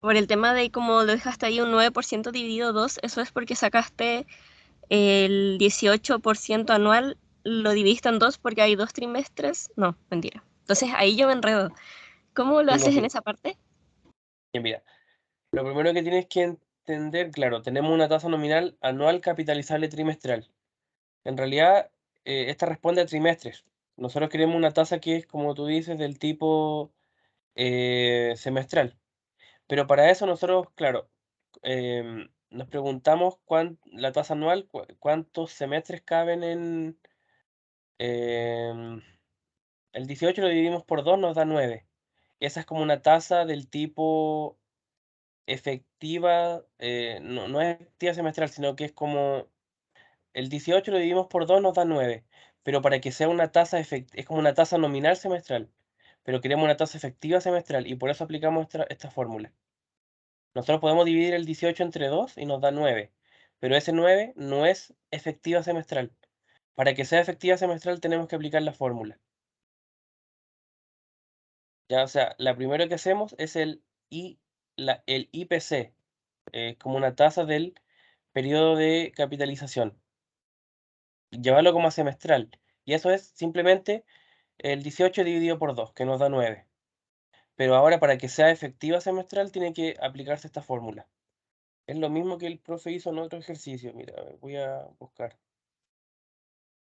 por el tema de cómo lo dejaste ahí un 9% dividido 2, eso es porque sacaste el 18% anual, lo dividiste en dos porque hay 2 trimestres, no, mentira. Entonces ahí yo me enredo. ¿Cómo lo Sí, no, haces en sí. esa parte? Y mira, lo primero que tienes que entender, claro, tenemos una tasa nominal anual capitalizable trimestral. En realidad, esta responde a trimestres. Nosotros queremos una tasa que es, como tú dices, del tipo semestral. Pero para eso nosotros, claro, nos preguntamos la tasa anual, cuántos semestres caben en... em, el 18 lo dividimos por 2 nos da 9. Esa es como una tasa del tipo efectiva, no es efectiva semestral, sino que es como el 18 lo dividimos por 2 nos da 9, pero para que sea una tasa es como una tasa nominal semestral, pero queremos una tasa efectiva semestral y por eso aplicamos esta fórmula. Nosotros podemos dividir el 18 entre 2 y nos da 9, pero ese 9 no es efectiva semestral. Para que sea efectiva semestral tenemos que aplicar la fórmula. Ya, o sea, la primera que hacemos es el IPC, como una tasa del periodo de capitalización. Llevarlo como a semestral. Y eso es simplemente el 18 dividido por 2 que nos da 9. Pero ahora para que sea efectiva semestral tiene que aplicarse esta fórmula. Es lo mismo que el profe hizo en otro ejercicio. Mira, a ver, voy a buscar.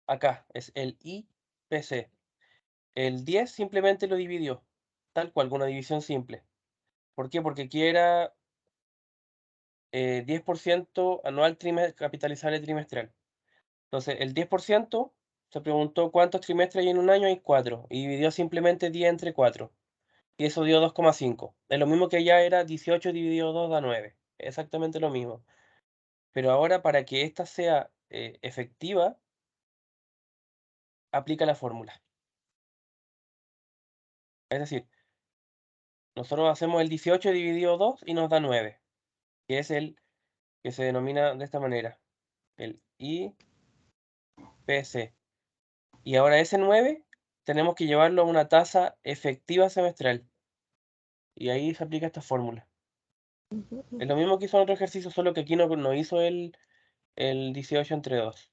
Acá es el IPC. El 10 simplemente lo dividió, tal cual, con una división simple. ¿Por qué? Porque aquí era 10% anual capitalizable trimestral. Entonces, el 10% se preguntó cuántos trimestres hay en un año, hay 4, y dividió simplemente 10 entre 4, y eso dio 2,5. Es lo mismo que ya era 18 dividido 2 da 9, exactamente lo mismo. Pero ahora para que esta sea efectiva, aplica la fórmula. Es decir, nosotros hacemos el 18 dividido 2 y nos da 9, que es el que se denomina de esta manera, el IPC. Y ahora ese 9 tenemos que llevarlo a una tasa efectiva semestral. Y ahí se aplica esta fórmula. Es lo mismo que hizo en otro ejercicio, solo que aquí no hizo el 18 entre 2.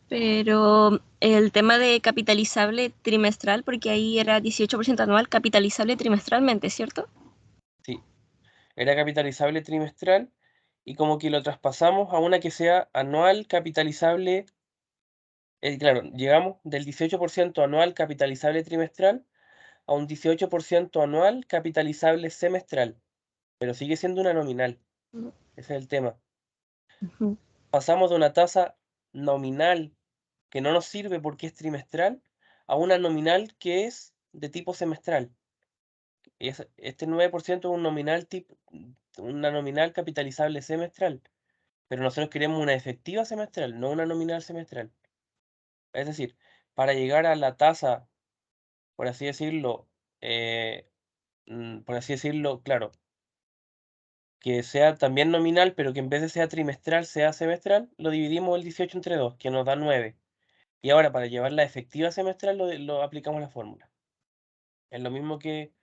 Pero el tema de capitalizable trimestral, porque ahí era 18% anual, capitalizable trimestralmente, ¿cierto? Sí, era capitalizable trimestral y como que lo traspasamos a una que sea anual capitalizable. Claro, llegamos del 18% anual capitalizable trimestral a un 18% anual capitalizable semestral, pero sigue siendo una nominal. Ese es el tema. Ujú. Pasamos de una tasa nominal que no nos sirve porque es trimestral a una nominal que es de tipo semestral. Y este 9% es un nominal una nominal capitalizable semestral, pero nosotros queremos una efectiva semestral, no una nominal semestral. Es decir, para llegar a la tasa, por así decirlo, eh, claro, que sea también nominal, pero que en vez de sea trimestral, sea semestral, lo dividimos el 18 entre 2, que nos da 9. Y ahora para llevar la efectiva semestral lo aplicamos la fórmula. Es lo mismo que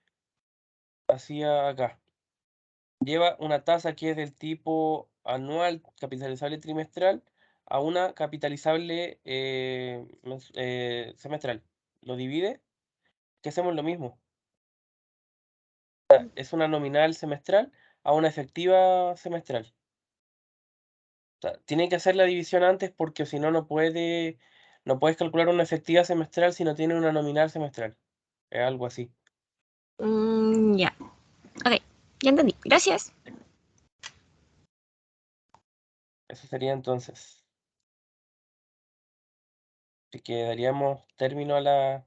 hacía acá. Lleva una tasa que es del tipo anual, capitalizable trimestral, a una capitalizable semestral. Lo divide, que hacemos lo mismo. Es una nominal semestral a una efectiva semestral. O sea, tiene que hacer la división antes porque si no, no puedes calcular una efectiva semestral si no tiene una nominal semestral. Es algo así. Ya, ok, ya entendí. Gracias. Eso sería entonces. Así que daríamos término a la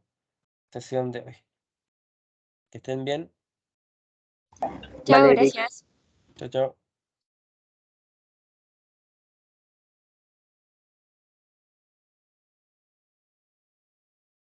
sesión de hoy. Que estén bien. Chao, Vale, Eric. gracias. Chao, chao.